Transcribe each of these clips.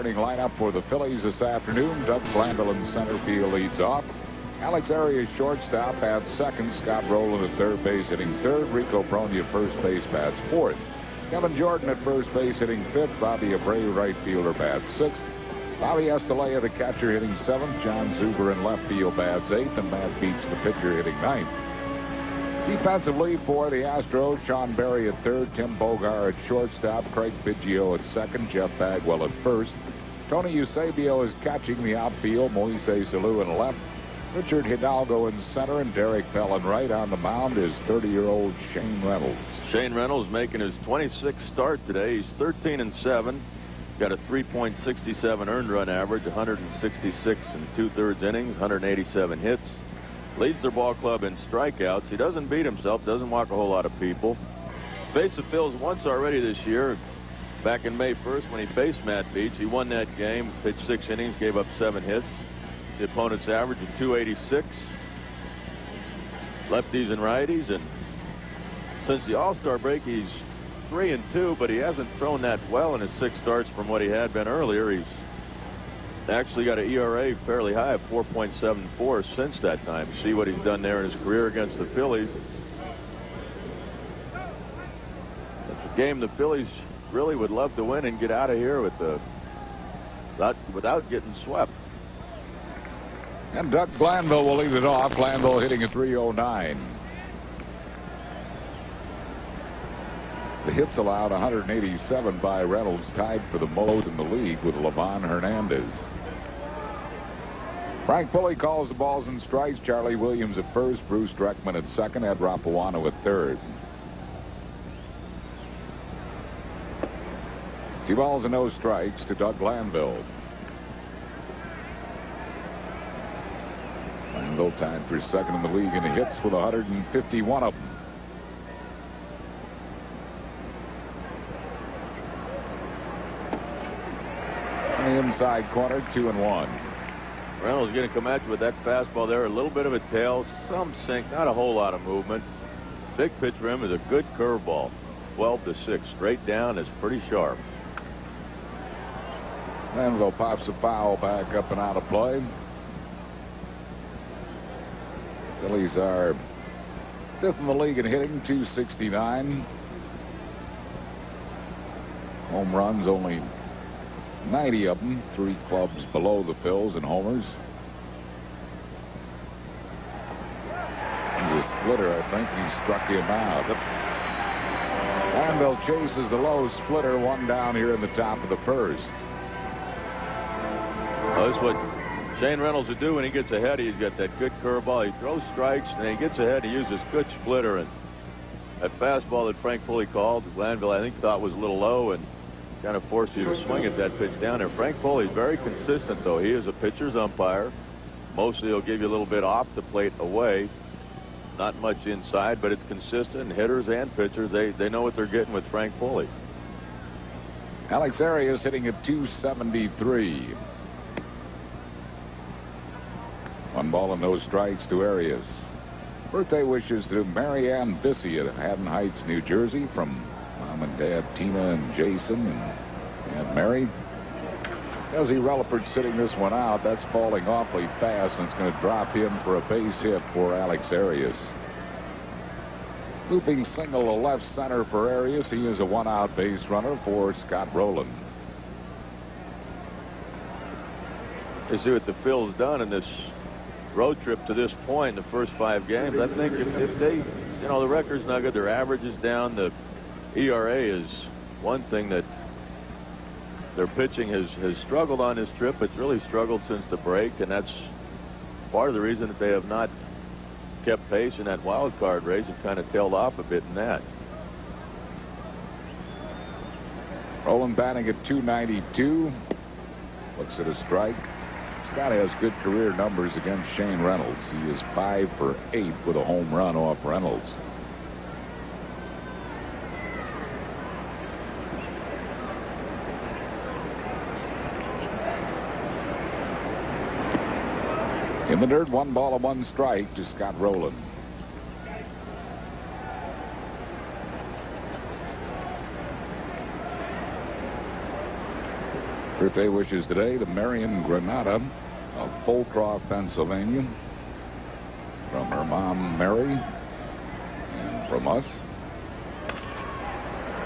starting lineup for the Phillies this afternoon. Doug Glanville in center field leads off. Alex Arias shortstop at second. Scott Rowland at third base hitting third. Rico Pronia first base bats fourth. Kevin Jordan at first base hitting fifth. Bobby Abreu right fielder bats sixth. Bobby Estalella the catcher hitting seventh. John Zuber in left field bats eighth. And Matt Beech the pitcher hitting ninth. Defensively for the Astros, Sean Berry at third, Tim Bogar at shortstop, Craig Biggio at second, Jeff Bagwell at first. Tony Eusebio is catching the outfield, Moises Alou in left. Richard Hidalgo in center, and Derek Bell in right. On the mound is 30-year-old Shane Reynolds. Shane Reynolds making his 26th start today. He's 13-7. Got a 3.67 earned run average, 166 and 2/3 innings, 187 hits. Leads their ball club in strikeouts. He doesn't beat himself, doesn't walk a whole lot of people. Faced the Phils once already this year, back in May 1st when he faced Matt Beech. He won that game, pitched 6 innings, gave up 7 hits. The opponent's average of 286. Lefties and righties, and since the All-Star break, he's 3-2, but he hasn't thrown that well in his 6 starts from what he had been earlier. He's actually got an ERA fairly high of 4.74 since that time. See what he's done there in his career against the Phillies. It's a game the Phillies really would love to win and get out of here with without getting swept. And Doug Glanville will lead it off. Glanville hitting a .309. The hits allowed 187 by Reynolds, tied for the most in the league with Levon Hernandez. Frank Pulley calls the balls and strikes. Charlie Williams at first, Bruce Dreckman at second, Ed Rapawano at third. 2 balls and no strikes to Doug Glanville. Glanville tied for second in the league in the hits with 151 of them. On the inside corner, 2-1. Reynolds going to come at you with that fastball there. A little bit of a tail, some sink, not a whole lot of movement. Big pitch for him is a good curveball. 12-6, straight down, is pretty sharp. Glanville pops a foul back up and out of play. Phillies are 5th in the league in hitting, 269. Home runs only 90 of them, 3 clubs below the Phils in homers. He's a splitter. I think he struck him out. Glanville chases the low splitter, 1 down here in the top of the first. Well, that's what Shane Reynolds would do when he gets ahead. He's got that good curveball. He throws strikes, and he gets ahead. He uses good splitter, and that fastball that Frank Pulley called, Glanville I think thought was a little low and kind of forced you to swing at that pitch down there. Frank Pulley is very consistent, though. He is a pitcher's umpire. Mostly he'll give you a little bit off the plate away. Not much inside, but it's consistent. Hitters and pitchers, they know what they're getting with Frank Pulley. Alex Arias hitting at 273. 1 ball and no strikes to Arias. Birthday wishes to Marianne Bissey at Haddon Heights, New Jersey, from Mom and Dad Tina and Jason and Aunt Mary. Desi Relaford sitting this one out. That's falling awfully fast, and it's going to drop him for a base hit for Alex Arias. Looping single to left center for Arias. He is a 1-out base runner for Scott Rowland. You see what the Phil's done in this road trip to this point in the first 5 games. I think if they, the record's not good. Their average is down. The ERA is one thing that their pitching has struggled on this trip. It's really struggled since the break, and that's part of the reason that they have not kept pace in that wild card race and kind of tailed off a bit in that. Rowland batting at 292. Looks at a strike. Scott has good career numbers against Shane Reynolds. He is 5 for 8 with a home run off Reynolds. In the dirt, 1 ball and 1 strike to Scott Rowland. Birthday wishes today to Marion Granada of Fulcroft, Pennsylvania. From her mom, Mary, and from us.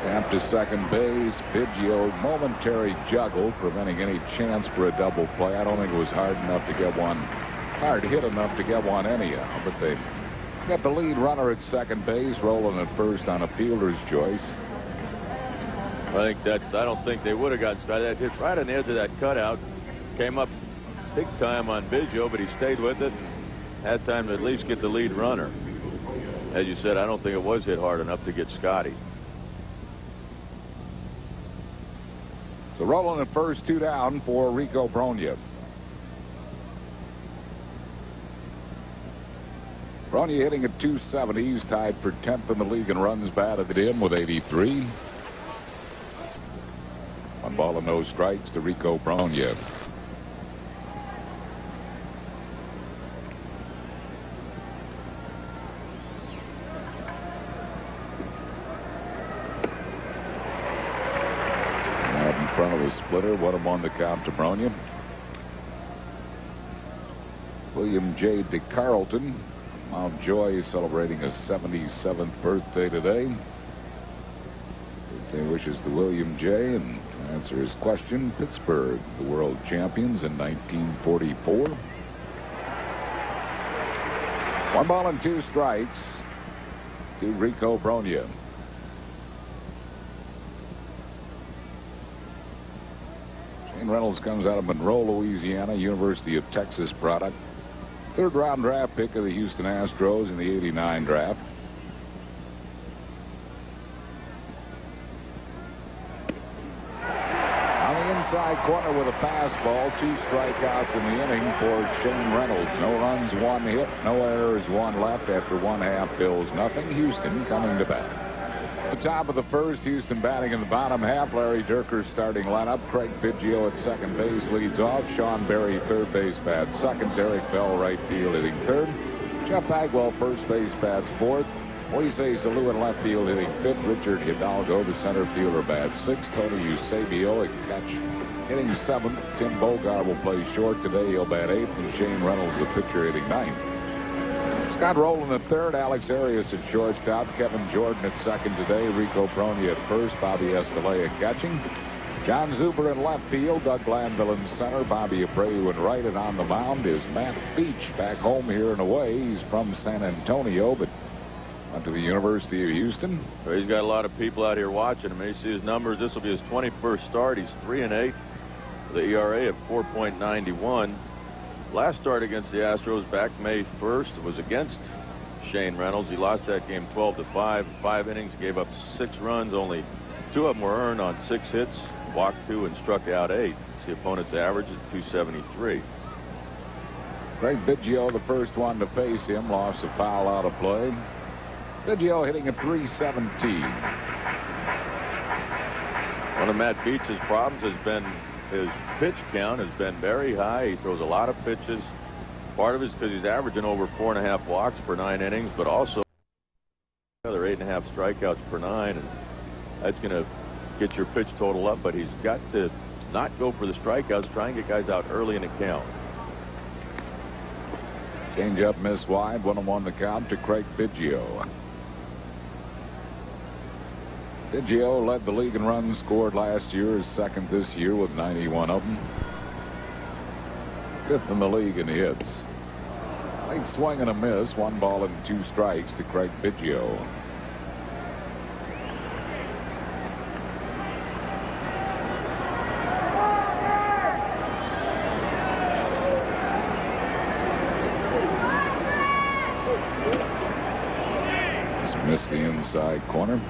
Tap to second base. Biggio, momentary juggle, preventing any chance for a double play. I don't think it was hard enough to get one. Hard hit enough to get one anyhow, but they got the lead runner at second base, rolling at first on a fielder's choice. I don't think they would have got started. That hit right on the edge of that cutout. Came up big time on Biggio, but he stayed with it and had time to at least get the lead runner. As you said, I don't think it was hit hard enough to get Scotty. So rolling at first, 2 down for Rico Brogna. Brogna hitting at 270. He's tied for 10th in the league in runs batted in with 83. 1 ball and no strikes to Rico Brogna. In front of the splitter, 1-1 the count to Brogna. William J. DeCarlton, Mount Joy, celebrating his 77th birthday today. Birthday wishes to William J. And to answer his question, Pittsburgh, the world champions in 1944. 1 ball and 2 strikes to Rico Brogna. Reynolds comes out of Monroe, Louisiana, University of Texas product. 3rd round draft pick of the Houston Astros in the '89 draft. On the inside corner with a fastball, 2 strikeouts in the inning for Shane Reynolds. No runs, 1 hit, no errors, 1 left after 1/2 Bills nothing. Houston coming to bat. At the top of the first, Houston batting in the bottom half. Larry Dierker's starting lineup. Craig Biggio at second base leads off. Sean Berry third base bats second. Derek Bell right field hitting third. Jeff Bagwell first base bats fourth. Moises Alou in left field hitting fifth. Richard Hidalgo the center fielder bats sixth. Tony Eusebio at catch hitting seventh. Tim Bogar will play short today. He'll bat eighth. And Shane Reynolds the pitcher hitting ninth. Scott Rowland at third, Alex Arias at shortstop, Kevin Jordan at second today, Rico Brogna at first, Bobby Escalé at catching, John Zuber in left field, Doug Glanville in center, Bobby Abreu in right, and on the mound is Matt Beech, back home here and away. He's from San Antonio, but went to the University of Houston. Well, he's got a lot of people out here watching him. You see his numbers. This will be his 21st start. He's 3-8 with an ERA of 4.91. Last start against the Astros back May 1st was against Shane Reynolds. He lost that game 12-5. 5 innings, gave up 6 runs. Only 2 of them were earned on 6 hits, walked 2 and struck out 8. The opponent's average is 273. Craig Biggio, the first one to face him, lost a foul out of play. Biggio hitting at 317. One of Matt Beech's problems has been his pitch count has been very high. He throws a lot of pitches. Part of it is because he's averaging over 4.5 walks per 9 innings, but also another 8.5 strikeouts per 9, and that's going to get your pitch total up. But he's got to not go for the strikeouts, try and get guys out early in the count. Change up missed wide, 1-1 the count to Craig Biggio. Biggio led the league in runs scored last year, is second this year with 91 of them. 5th in the league in hits. Late swing and a miss, 1 ball and 2 strikes to Craig Biggio. Just missed the inside corner.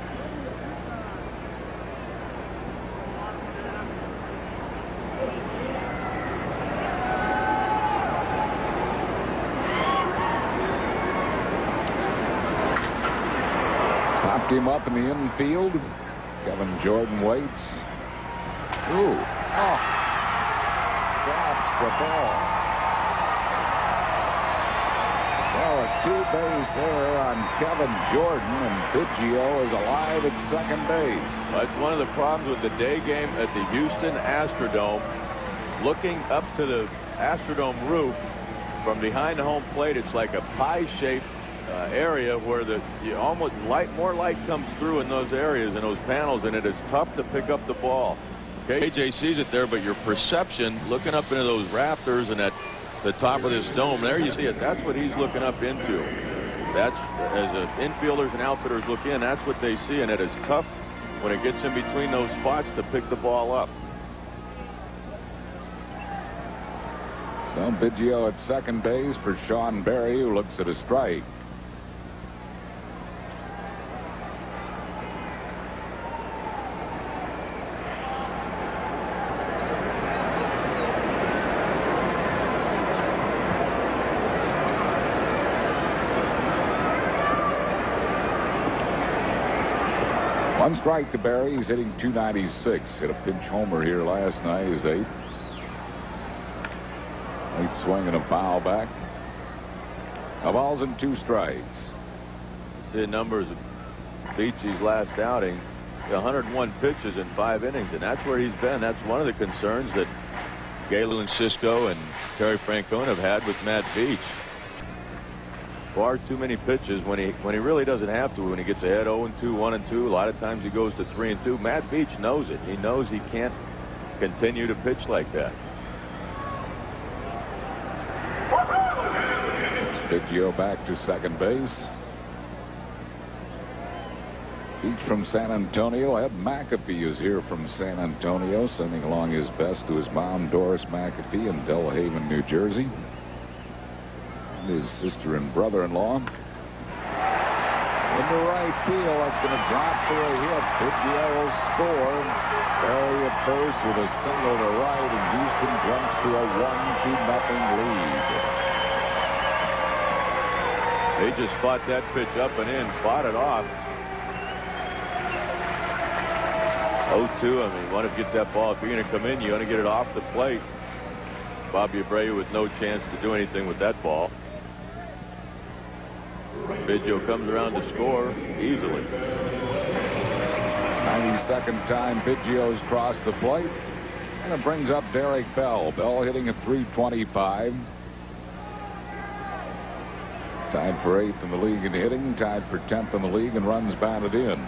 Him up in the infield. Kevin Jordan waits. Ooh. Oh. Drops the ball. So it's two-base error on Kevin Jordan, and Biggio is alive at second base. That's one of the problems with the day game at the Houston Astrodome. Looking up to the Astrodome roof from behind the home plate, it's like a pie-shaped area where more light comes through in those areas, in those panels, and it is tough to pick up the ball. Okay, AJ sees it there, but your perception looking up into those rafters and at the top of this dome, there you see it. That's what he's looking up into. That's, as infielders and outfitters look in, that's what they see, and it is tough when it gets in between those spots to pick the ball up. So Biggio at second base for Sean Berry, who looks at a strike. One strike to Berry. He's hitting .296. Hit a pinch homer here last night. His eighth. Late swing and a foul back. A ball's and 2 strikes. See the numbers of Beech's last outing. 101 pitches in 5 innings, and that's where he's been. That's one of the concerns that Galen Cisco and Terry Francona have had with Matt Beech. Far too many pitches when he really doesn't have to. When he gets ahead 0-2, 1-2, a lot of times he goes to 3-2. Matt Beech knows it. He knows he can't continue to pitch like that. Biggio back to second base. Beech from San Antonio. Ed McAfee is here from San Antonio, sending along his best to his mom, Doris McAfee, in Delhaven, New Jersey. His sister and brother-in-law. Into right field. That's going to drop for a hit. Biggio will score. Berry at first with a single to right, and Houston jumps to a 1-0 lead. They just fought that pitch up and in, fought it off. 0-2. I mean, you want to get that ball. If you're going to come in, you want to get it off the plate. Bobby Abreu with no chance to do anything with that ball. Biggio comes around to score easily. 92nd time Biggio's crossed the plate, and it brings up Derek Bell. Bell hitting at .325. Tied for 8th in the league in hitting, tied for 10th in the league in runs batted in.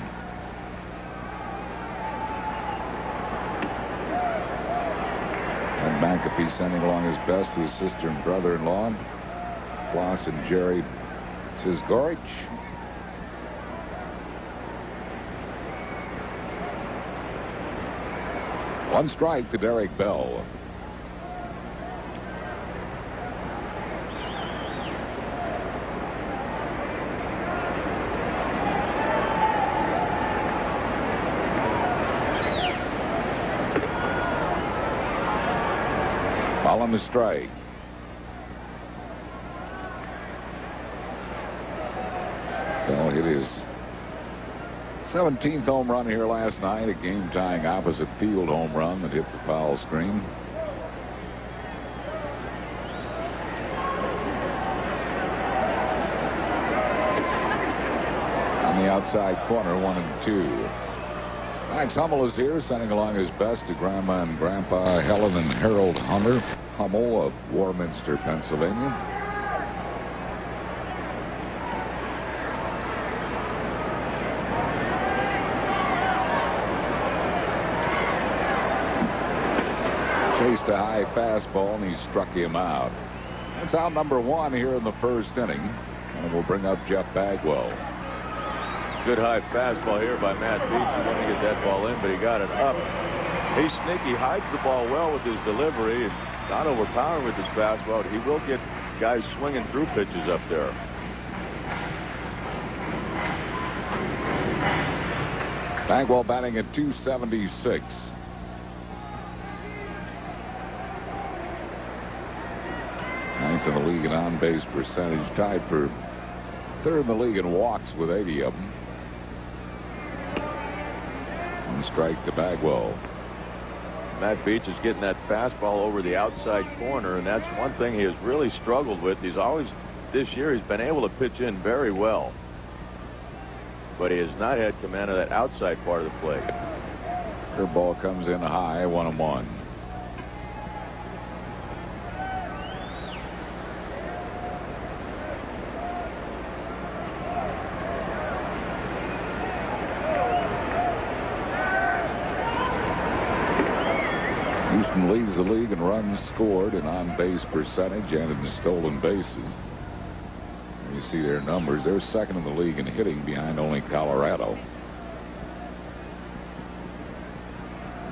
And McAfee sending along his best to his sister and brother-in-law, Floss and Jerry Cisgorich. One strike to Derek Bell. Ball on the strike. Bell hit his 17th home run here last night, a game-tying opposite field home run that hit the foul screen. On the outside corner, 1-2. Max Hummel is here, sending along his best to Grandma and Grandpa Helen and Harold Hummel of Warminster, Pennsylvania. Chased a high fastball, and he struck him out. That's out number 1 here in the first inning, and we'll bring up Jeff Bagwell. Good high fastball here by Matt Beech. He wanted to get that ball in, but he got it up. He's sneaky, hides the ball well with his delivery. It's not overpowering with his fastball. He will get guys swinging through pitches up there. Bagwell batting at .276. Ninth in the league in on-base percentage, tied for 3rd in the league in walks with 80 of them. One strike to Bagwell. Matt Beech is getting that fastball over the outside corner, and that's one thing he has really struggled with. He's always this year he's been able to pitch in very well, but he has not had command of that outside part of the plate. Curveball comes in high, 1-1. Houston leads the league in runs scored and on-base percentage and in stolen bases. You see their numbers. They're second in the league in hitting, behind only Colorado.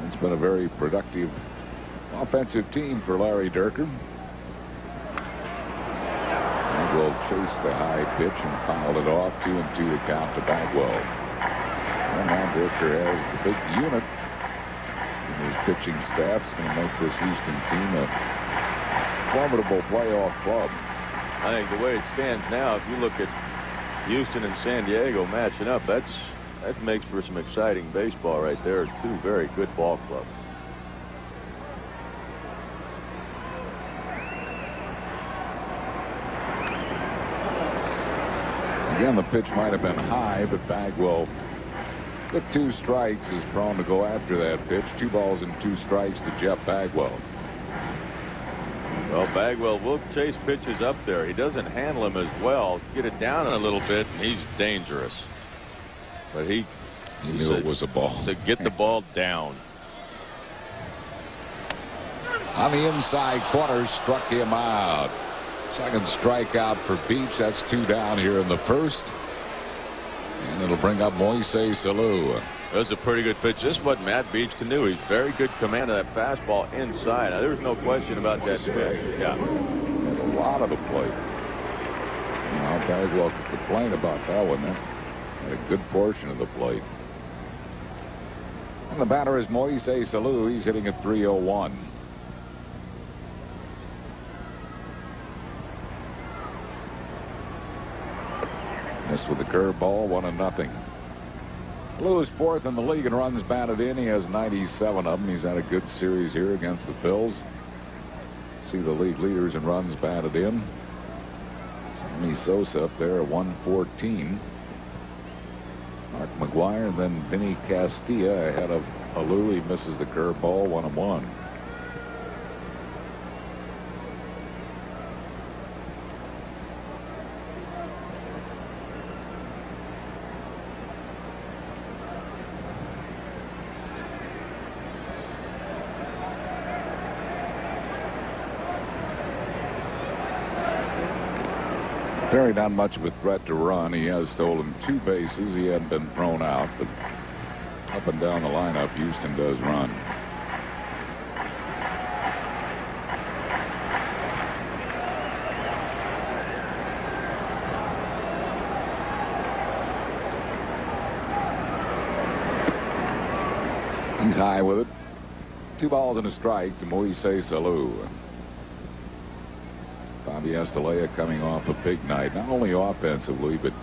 It's been a very productive offensive team for Larry Dierker. Bagwell chased the high pitch and fouled it off. 2-2 to count to Bagwell. And now Dierker has the big unit. His pitching staff's going to make this Houston team a formidable playoff club. I think the way it stands now, if you look at Houston and San Diego matching up, that makes for some exciting baseball right there. Two very good ball clubs. Again, the pitch might have been high, but Bagwell, with 2 strikes, is prone to go after that pitch. 2 balls and 2 strikes to Jeff Bagwell. Well, Bagwell will chase pitches up there. He doesn't handle them as well. Get it down a little bit, and he's dangerous. But he knew it was a ball. To get the ball down. On the inside corner, struck him out. Second strikeout for Beech. That's 2 down here in the first. And it'll bring up Moises Alou. That was a pretty good pitch. This is what Matt Beech can do. He's very good command of that fastball inside. Now, there's no question about that pitch. Yeah. And a lot of the plate. Now, Bagwell could complain about that one. That had a good portion of the plate. And the batter is Moises Alou. He's hitting at .301. Missed with the curveball, 1-0. Alou is 4th in the league in runs batted in. He has 97 of them. He's had a good series here against the Phils. See the league leaders in runs batted in. Sammy Sosa up there at 114. Mark McGuire, and then Vinny Castilla ahead of Alou. He misses the curveball, 1-1. Perry not much of a threat to run. He has stolen 2 bases. He hadn't been thrown out, but up and down the lineup, Houston does run. He's high with it. 2 balls and a strike to Moises Alou. Bobby Estalella coming off a big night, not only offensively, but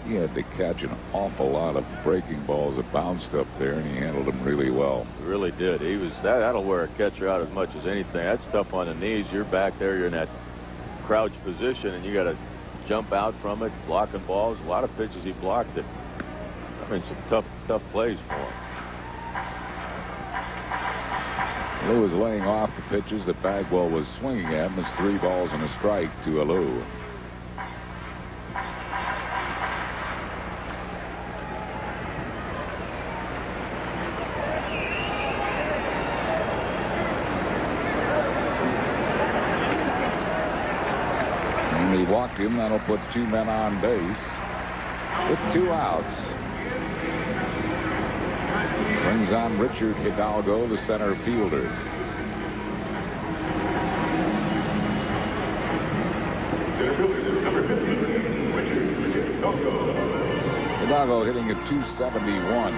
he had to catch an awful lot of breaking balls that bounced up there, and he handled them really well. He really did. He was that'll wear a catcher out as much as anything. That's tough on the knees. You're back there, you're in that crouch position, and you got to jump out from it, blocking balls. A lot of pitches he blocked it. I mean, some tough plays for him. Alou is laying off the pitches that Bagwell was swinging at him. It's 3 balls and a strike to Alou. And he walked him. That'll put 2 men on base with 2 outs. Brings on Richard Hidalgo, the center fielder. Hidalgo hitting at .271.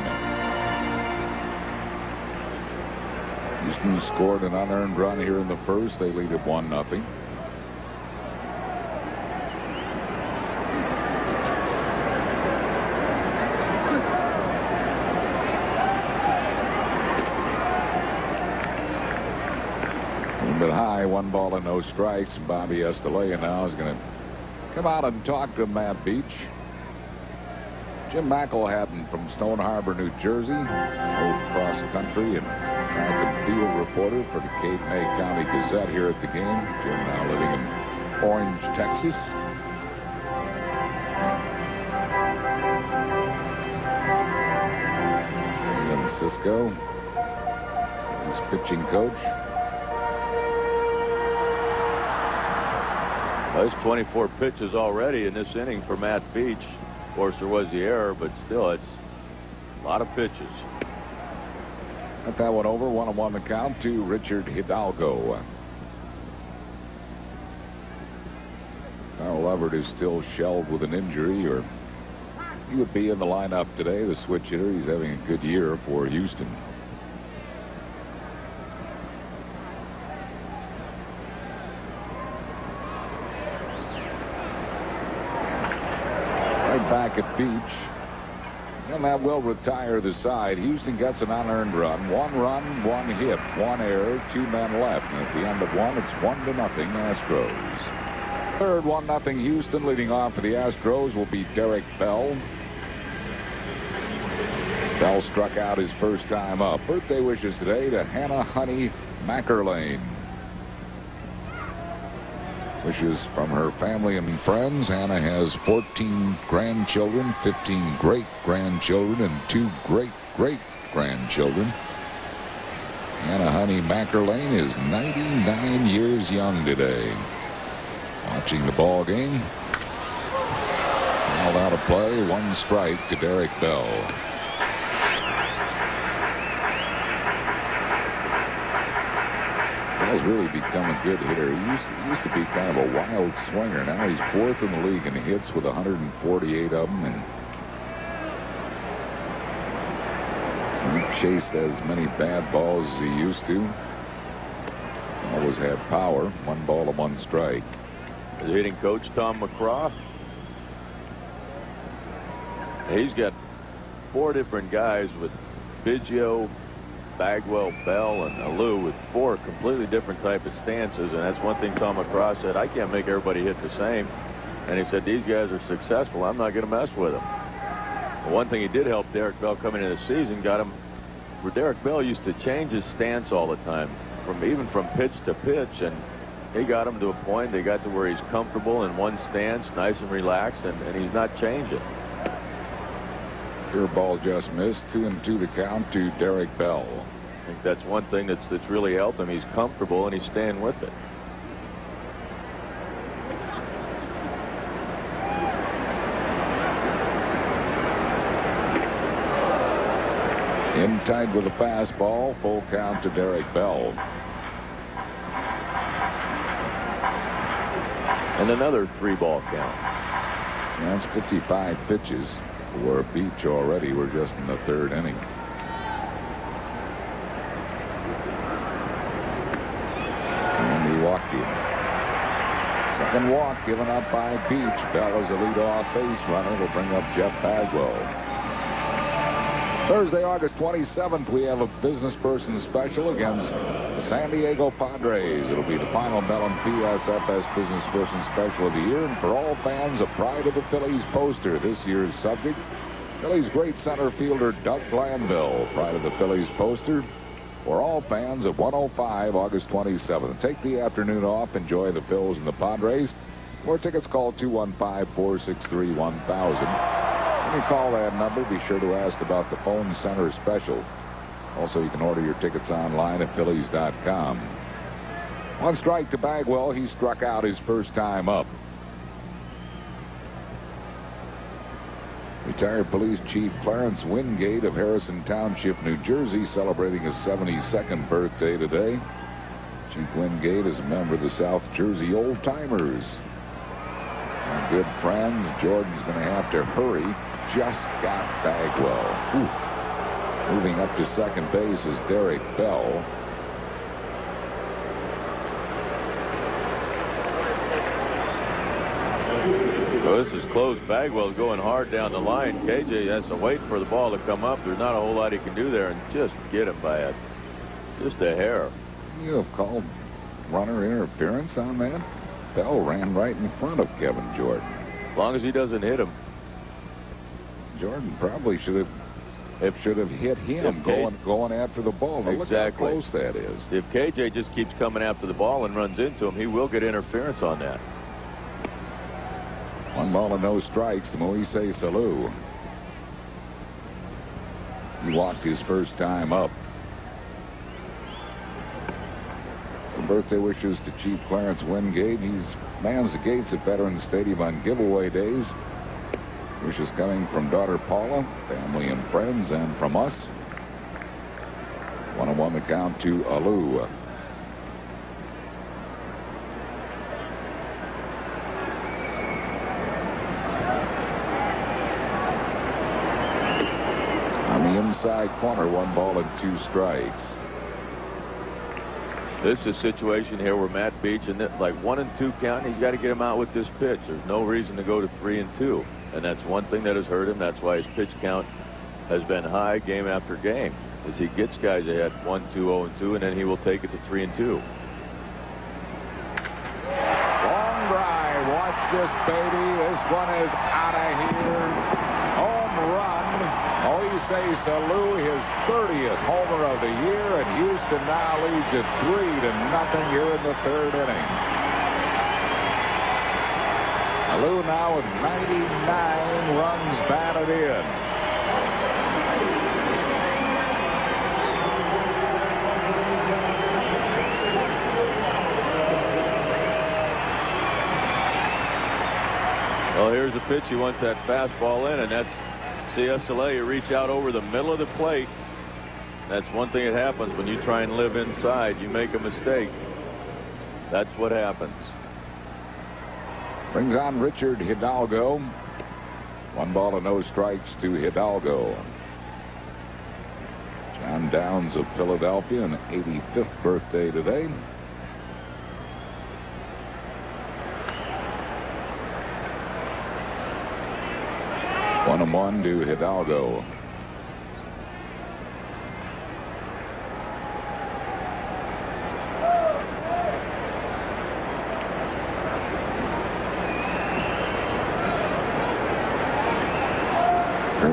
Houston scored an unearned run here in the first. They lead at 1-0. But high, 1 ball and no strikes. Bobby Estalella now is going to come out and talk to Matt Beech. Jim McElhatton from Stone Harbor, New Jersey, old cross-country and track and field reporter for the Cape May County Gazette here at the game. Jim now living in Orange, Texas. Ian Cisco, his pitching coach. There's 24 pitches already in this inning for Matt Beech. Of course, there was the error, but still, it's a lot of pitches. Got that one over. 1-1 the count to Richard Hidalgo. Carl Lovert is still shelved with an injury, or he would be in the lineup today. The switch hitter. He's having a good year for Houston. Back at Beech, and that will retire the side. Houston gets an unearned run, 1 run, 1 hit, 1 error, 2 men left, and at the end of 1, it's 1-0 Astros. Third 1-0 Houston. Leading off for the Astros will be Derek Bell. Bell struck out his first time up. Birthday wishes today to Hannah Honey Mackerlane. Wishes from her family and friends. Hannah has 14 grandchildren, 15 great-grandchildren, and 2 great-great-grandchildren. Hannah Honey Mackerlane is 99 years young today. Watching the ball game. Fouled out of play. 1 strike to Derek Bell. Bell's really become a good hitter. He used to be kind of a wild swinger. Now he's 4th in the league in hits with 148 of them, and he chased as many bad balls as he used to. Always had power. 1 ball and 1 strike. The hitting coach, Tom McCraw. He's got 4 different guys with Biggio, Bagwell, Bell, and Alou with 4 completely different type of stances, and that's one thing Tom McCraw said. I can't make everybody hit the same, and he said these guys are successful. I'm not going to mess with them. The one thing he did help Derek Bell coming into the season, got him where Derek Bell used to change his stance all the time, even from pitch to pitch, and he got him to a point. They got to where he's comfortable in one stance, nice and relaxed, and he's not changing. Your ball just missed. 2-2 the count to Derek Bell. I think that's one thing that's really helped him. He's comfortable and he's staying with it. In tight with a fastball. Full count to Derek Bell. And another 3-ball count. That's 55 pitches for Beech already. We're just in the 3rd inning. And he walked him. Second walk given up by Beech. Bell is a leadoff base runner. Will bring up Jeff Bagwell. Thursday, August 27th, we have a business person special against the San Diego Padres. It'll be the final Mellon PSFS business person special of the year. And for all fans, a Pride of the Phillies poster. This year's subject, Phillies great center fielder Doug Glanville. Pride of the Phillies poster for all fans at 105 August 27th. Take the afternoon off. Enjoy the Phils and the Padres. For tickets, call 215-463-1000. When you call that number, be sure to ask about the phone center special. Also, you can order your tickets online at Phillies.com. 1 strike to Bagwell. He struck out his first time up. Retired Police Chief Clarence Wingate of Harrison Township, New Jersey, celebrating his 72nd birthday today. Chief Wingate is a member of the South Jersey Old Timers. My good friends, Jordan's going to have to hurry. Just got Bagwell. Ooh. Moving up to second base is Derek Bell. So this is close. Bagwell's going hard down the line. KJ has to wait for the ball to come up. There's not a whole lot he can do there, and just get him by just a hair. You have called runner interference on that? Bell ran right in front of Kevin Jordan. As long as he doesn't hit him. Jordan probably should have hit him going after the ball. Now exactly. Look how close that is. If KJ just keeps coming after the ball and runs into him, he will get interference on that. 1 ball and no strikes to Moise Salou. He walked his first time up. Some birthday wishes to Chief Clarence Wingate. He mans the gates at Veterans Stadium on giveaway days. Wishes coming from daughter Paula, family and friends, and from us. 1-1 the count to Alou. On the inside corner, 1 ball and 2 strikes. This is a situation here where Matt Beech, and like 1-2 count, he's got to get him out with this pitch. There's no reason to go to 3-2. And that's one thing that has hurt him. That's why his pitch count has been high game after game, as he gets guys ahead 1-2, 0-2, and then he will take it to 3-2. Long drive. Watch this, baby. This one is out of here. Home run. Moise Salou, his 30th homer of the year, and Houston now leads it 3-0 here in the 3rd inning. Salou now with 99 runs batted in. Well, here's a pitch. He wants that fastball in, and that's CSLA. You reach out over the middle of the plate. That's one thing that happens when you try and live inside. You make a mistake. That's what happens. Brings on Richard Hidalgo. 1 ball and no strikes to Hidalgo. John Downs of Philadelphia, an 85th birthday today. One and one to Hidalgo.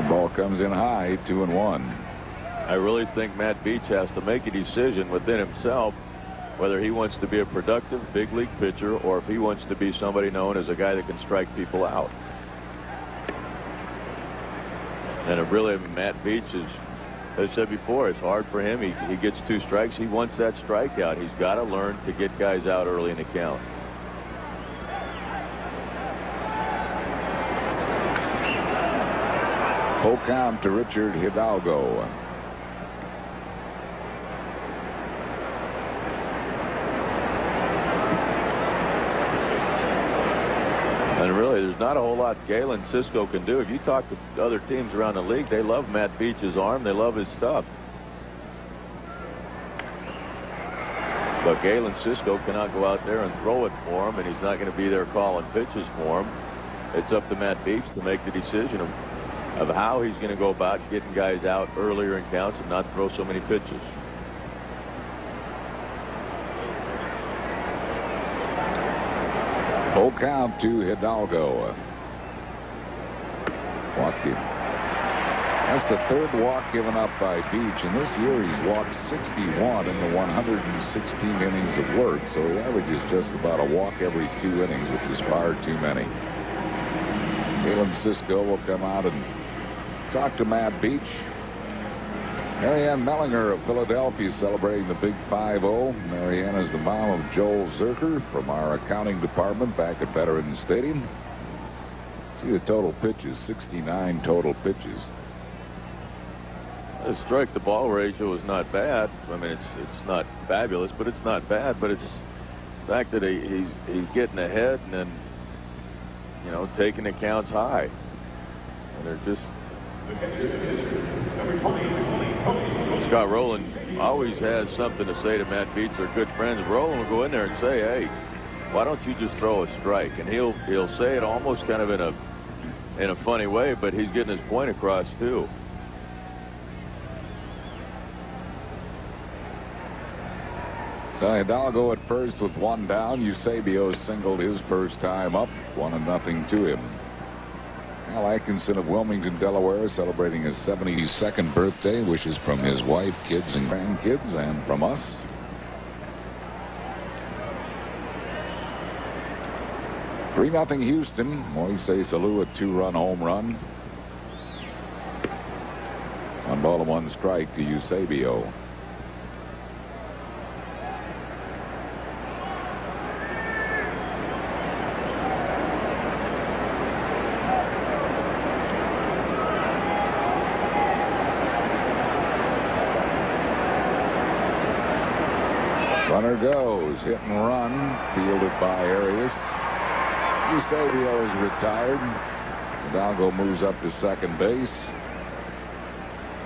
Ball comes in high, 2-1. I really think Matt Beech has to make a decision within himself whether he wants to be a productive big league pitcher or if he wants to be somebody known as a guy that can strike people out. And it really, Matt Beech is, as I said before, it's hard for him. He gets 2 strikes. He wants that strikeout. He's got to learn to get guys out early in the count. Full count to Richard Hidalgo. And really, there's not a whole lot Galen Cisco can do. If you talk to other teams around the league, they love Matt Beech's arm. They love his stuff. But Galen Cisco cannot go out there and throw it for him, and he's not going to be there calling pitches for him. It's up to Matt Beech to make the decision of how he's going to go about getting guys out earlier in counts and not throw so many pitches. Full count to Hidalgo. Walking. That's the 3rd walk given up by Beech, and this year he's walked 61 in the 116 innings of work, so he averages just about a walk every 2 innings, which is far too many. Galen Cisco will come out and talk to Matt Beech. Marianne Mellinger of Philadelphia celebrating the big 5-0. Marianne is the mom of Joel Zerker from our accounting department back at Veterans Stadium. See the total pitches, 69 total pitches. The strike to ball ratio is not bad. I mean, it's not fabulous, but it's not bad. But it's the fact that he's getting ahead and then, you know, taking the counts high. And they're just. Scott Rowland always has something to say to Matt Beech. They're good friends. Rowland will go in there and say, "Hey, why don't you just throw a strike?" And he'll say it almost kind of in a funny way, but he's getting his point across too. So Hidalgo at first with one down. Eusebio singled his first time up. 1-0 to him. Al Atkinson of Wilmington, Delaware, celebrating his 72nd birthday. Wishes from his wife, kids, and grandkids, and from us. Three 0 Houston. Moises Alou, a 2-run home run. 1-1 strike to Eusebio. Runner goes, hit and run, fielded by Arias. Eusebio is retired. Hidalgo moves up to second base.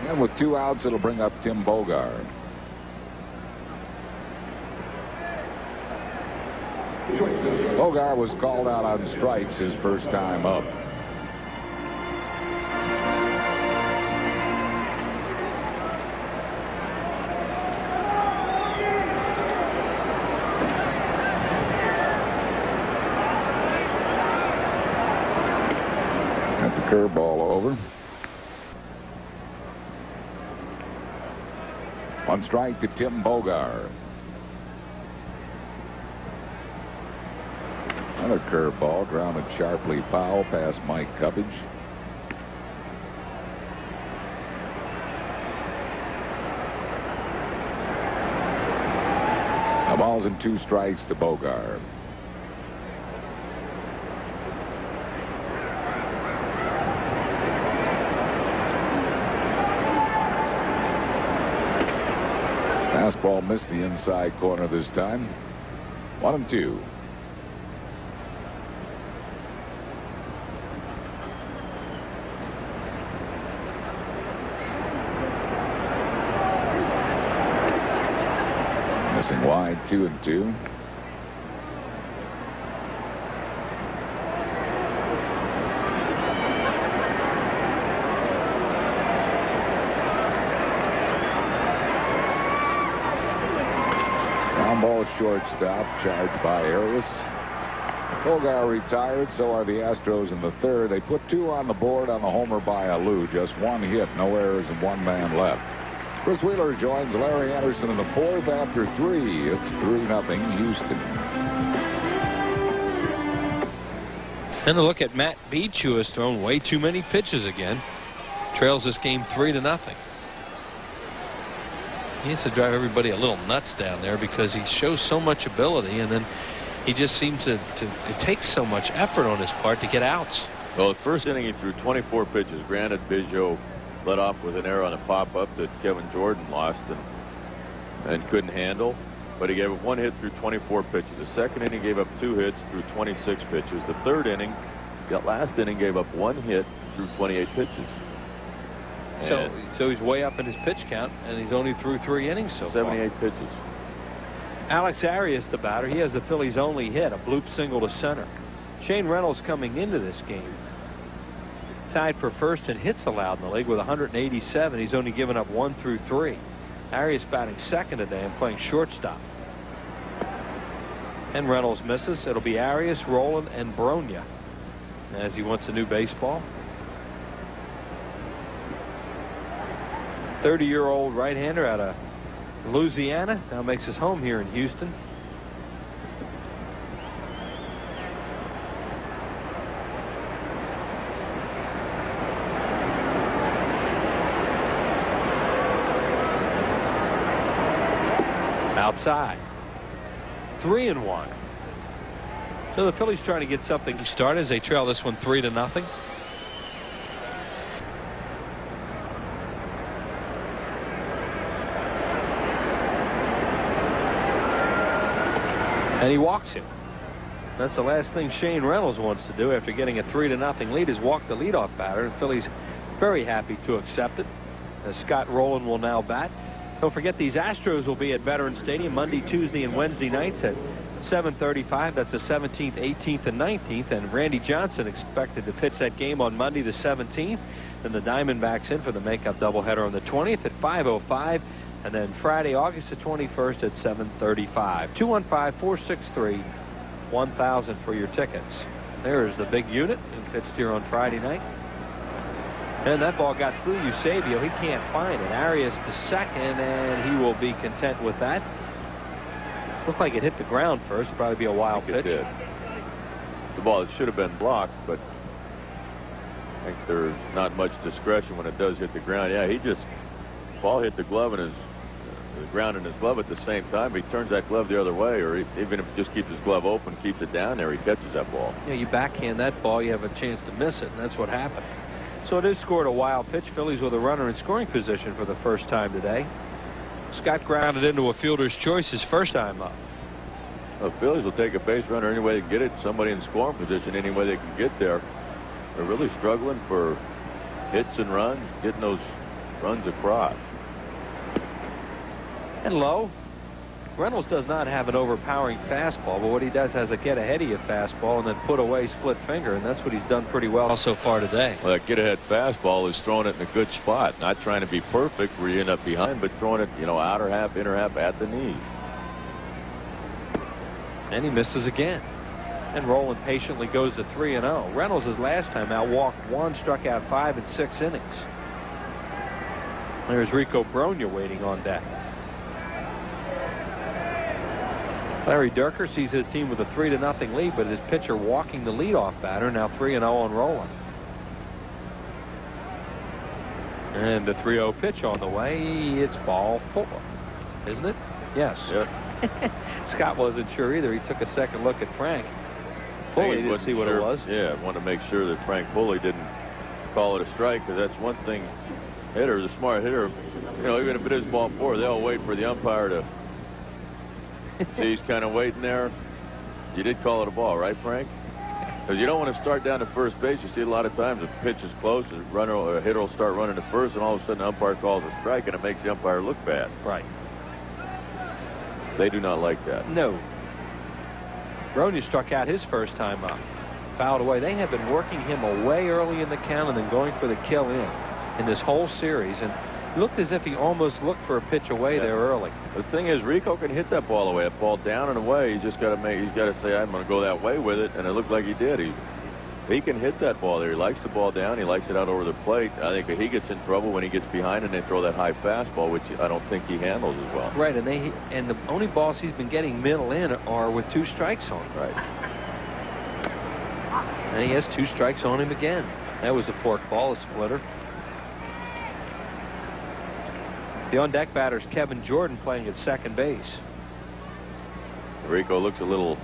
And with 2 outs, it'll bring up Tim Bogar. Bogar was called out on strikes his first time up. Got the curveball over. 1 strike to Tim Bogar. Another curveball grounded sharply foul past Mike Cubbage. A balls and 2 strikes to Bogar. Fastball missed the inside corner this time. 1-2. Missing wide, 2-2. Ball shortstop, charged by Arias. Bogar retired, so are the Astros in the third. They put 2 on the board on the homer by Alou. Just 1 hit, no errors, and 1 man left. Chris Wheeler joins Larry Anderson in the fourth after 3. It's 3-0 Houston. And a look at Matt Beech, who has thrown way too many pitches again. Trails this game 3-0. He has to drive everybody a little nuts down there because he shows so much ability, and then he just seems to it takes so much effort on his part to get outs. Well, the first inning he threw 24 pitches. Granted, Biggio led off with an error on a pop-up that Kevin Jordan lost and couldn't handle, but he gave up 1 hit through 24 pitches. The second inning gave up 2 hits through 26 pitches. The third inning, that last inning, gave up 1 hit through 28 pitches. So he's way up in his pitch count, and he's only through 3 innings so far. 78 pitches. Alex Arias, the batter, he has the Phillies' only hit, a bloop single to center. Shane Reynolds coming into this game tied for first in hits allowed in the league with 187. He's only given up 1 through 3. Arias batting second today and playing shortstop. And Reynolds misses. It'll be Arias, Rowland, and Bronya as he wants a new baseball. 30-year-old right-hander out of Louisiana now makes his home here in Houston. Outside. 3-1. So the Phillies trying to get something started as they trail this one 3-0. And he walks him. That's the last thing Shane Reynolds wants to do after getting a 3-0 lead, is walk the leadoff batter. And Phillies very happy to accept it, as Scott Rowland will now bat. Don't forget, these Astros will be at Veterans Stadium Monday, Tuesday, and Wednesday nights at 7:35. That's the 17th, 18th, and 19th. And Randy Johnson expected to pitch that game on Monday the 17th. Then the Diamondbacks in for the makeup doubleheader on the 20th at 5:05. And then Friday, August the 21st at 7:35. 215-463-1000 for your tickets. There's the big unit and pitched here on Friday night. And that ball got through Eusebio. He can't find it. Arias to second, and he will be content with that. Looked like it hit the ground first. Probably be a wild pitch. It did. The ball should have been blocked, but I think there's not much discretion when it does hit the ground. Yeah, the ball hit the glove and the ground in his glove at the same time. He turns that glove the other way, or even if he just keeps his glove open, keeps it down there, he catches that ball. Yeah, you backhand that ball, you have a chance to miss it, and that's what happened. So it is scored a wild pitch. Phillies with a runner in scoring position for the first time today. Scott grounded into a fielder's choice his first time up. The Phillies will take a base runner any way they can get it. Somebody in scoring position any way they can get there. They're really struggling for hits and runs, getting those runs across. And low. Reynolds does not have an overpowering fastball, but what he does has a get ahead of you fastball and then put away split finger, and that's what he's done pretty well so far today. Well, that get ahead fastball is throwing it in a good spot, not trying to be perfect where you end up behind, but throwing it, outer half, inner half at the knees. And he misses again. And Rolen patiently goes to 3-0. Reynolds his last time out walked 1, struck out 5 in 6 innings. There's Rico Brogna waiting on deck. Larry Durker sees his team with a 3-0 lead, but his pitcher walking the leadoff batter, now 3-0 on Rolen. And the 3-0 pitch on the way. It's ball 4, isn't it? Yes. Yep. Scott wasn't sure either. He took a second look at Frank. Pulley didn't see what it was. Yeah, want to make sure that Frank Pulley didn't call it a strike, because that's one thing. Hitter, the smart hitter, even if it is ball 4, they'll wait for the umpire to see. He's kind of waiting there. You did call it a ball, right, Frank? Because you don't want to start down to first base. You see a lot of times the pitch is close, the runner or a hitter will start running to first, and all of a sudden the umpire calls a strike, and it makes the umpire look bad. Right. They do not like that. No. Brogna struck out his first time up. Fouled away. They have been working him away early in the count and then going for the kill in this whole series. And it looked as if he almost looked for a pitch away there early. The thing is, Rico can hit that ball away. That ball down and away. He's just got to say, I'm going to go that way with it. And it looked like he did. He can hit that ball there. He likes the ball down. He likes it out over the plate. I think he gets in trouble when he gets behind and they throw that high fastball, which I don't think he handles as well. Right, and the only balls he's been getting middle in are with 2 strikes on. Right. And he has 2 strikes on him again. That was a fork ball, a splitter. The on-deck batter is Kevin Jordan playing at second base. Rico looks a little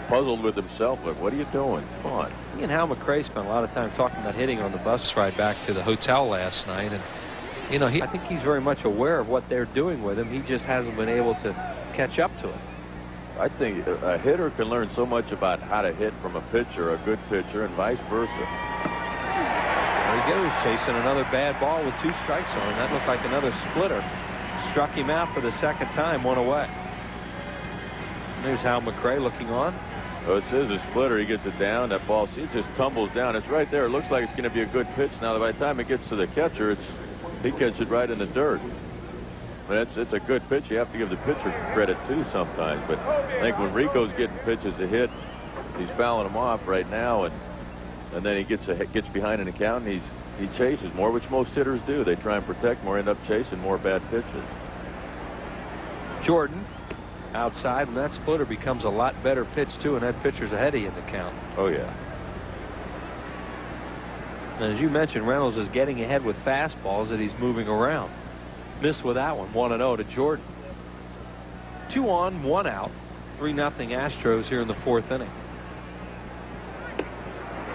puzzled with himself, but what are you doing? Come on. He and Hal McRae spent a lot of time talking about hitting on the bus ride back to the hotel last night, and I think he's very much aware of what they're doing with him. He just hasn't been able to catch up to it. I think a hitter can learn so much about how to hit from a pitcher, a good pitcher, and vice versa. There he goes, chasing another bad ball with 2 strikes on him. That looked like another splitter. Struck him out for the second time, 1 away. There's Hal McRae looking on. Oh, it says a splitter. He gets it down. That ball, see, it just tumbles down. It's right there. It looks like it's going to be a good pitch. Now, by the time it gets to the catcher, he catches it right in the dirt. But it's a good pitch. You have to give the pitcher credit, too, sometimes. But I think when Rico's getting pitches to hit, he's fouling them off right now. And then he gets behind in the count, and he chases more, which most hitters do. They try and protect more, end up chasing more bad pitches. Jordan outside, and that splitter becomes a lot better pitch too, and that pitcher's ahead of you in the count. Oh yeah. And as you mentioned, Reynolds is getting ahead with fastballs that he's moving around. Missed with that one. 1-0 to Jordan. 2 on, 1 out. 3-0 Astros here in the 4th inning.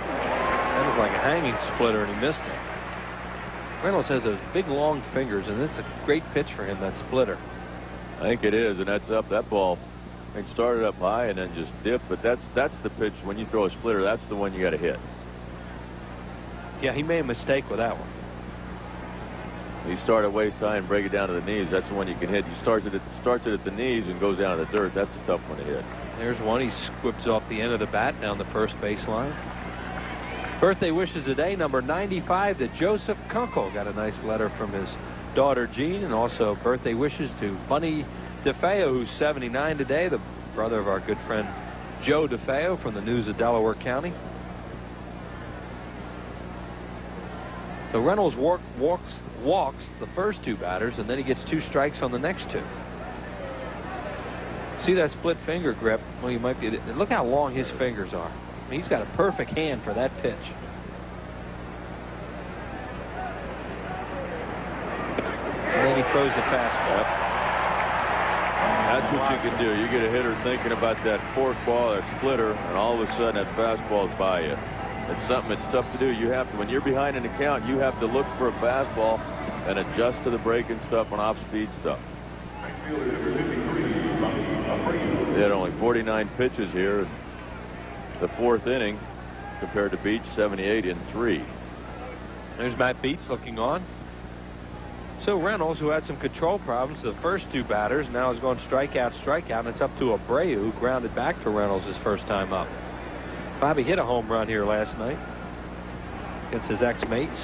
That was like a hanging splitter, and he missed it. Reynolds has those big long fingers, and it's a great pitch for him, that splitter. I think it is, and that's up. That ball, it started up high and then just dipped, but that's the pitch. When you throw a splitter, that's the one you got to hit. Yeah, he made a mistake with that one. You start at waist high and break it down to the knees. That's the one you can hit. You starts it at the knees and goes down to the dirt. That's a tough one to hit. There's one. He squips off the end of the bat down the first baseline. Birthday wishes today, number 95 to Joseph Kunkel. Got a nice letter from his daughter Jean, and also birthday wishes to Bunny DeFeo, who's 79 today, the brother of our good friend Joe DeFeo from the News of Delaware County. So Reynolds walks the first 2 batters, and then he gets 2 strikes on the next 2. See that split finger grip? Well, you might be. Look how long his fingers are. I mean, he's got a perfect hand for that pitch. And then he throws the fastball. That's what you can do. You get a hitter thinking about that forkball, that splitter, and all of a sudden that fastball's by you. It's something that's tough to do. You have to, when you're behind in the count, you have to look for a fastball and adjust to the breaking stuff and off-speed stuff. They had only 49 pitches here, the 4th inning, compared to Beech 78 in 3. There's Matt Beech looking on. So Reynolds, who had some control problems the first 2 batters, now is going strikeout, and it's up to Abreu, who grounded back for Reynolds his first time up. Bobby hit a home run here last night against his ex-mates.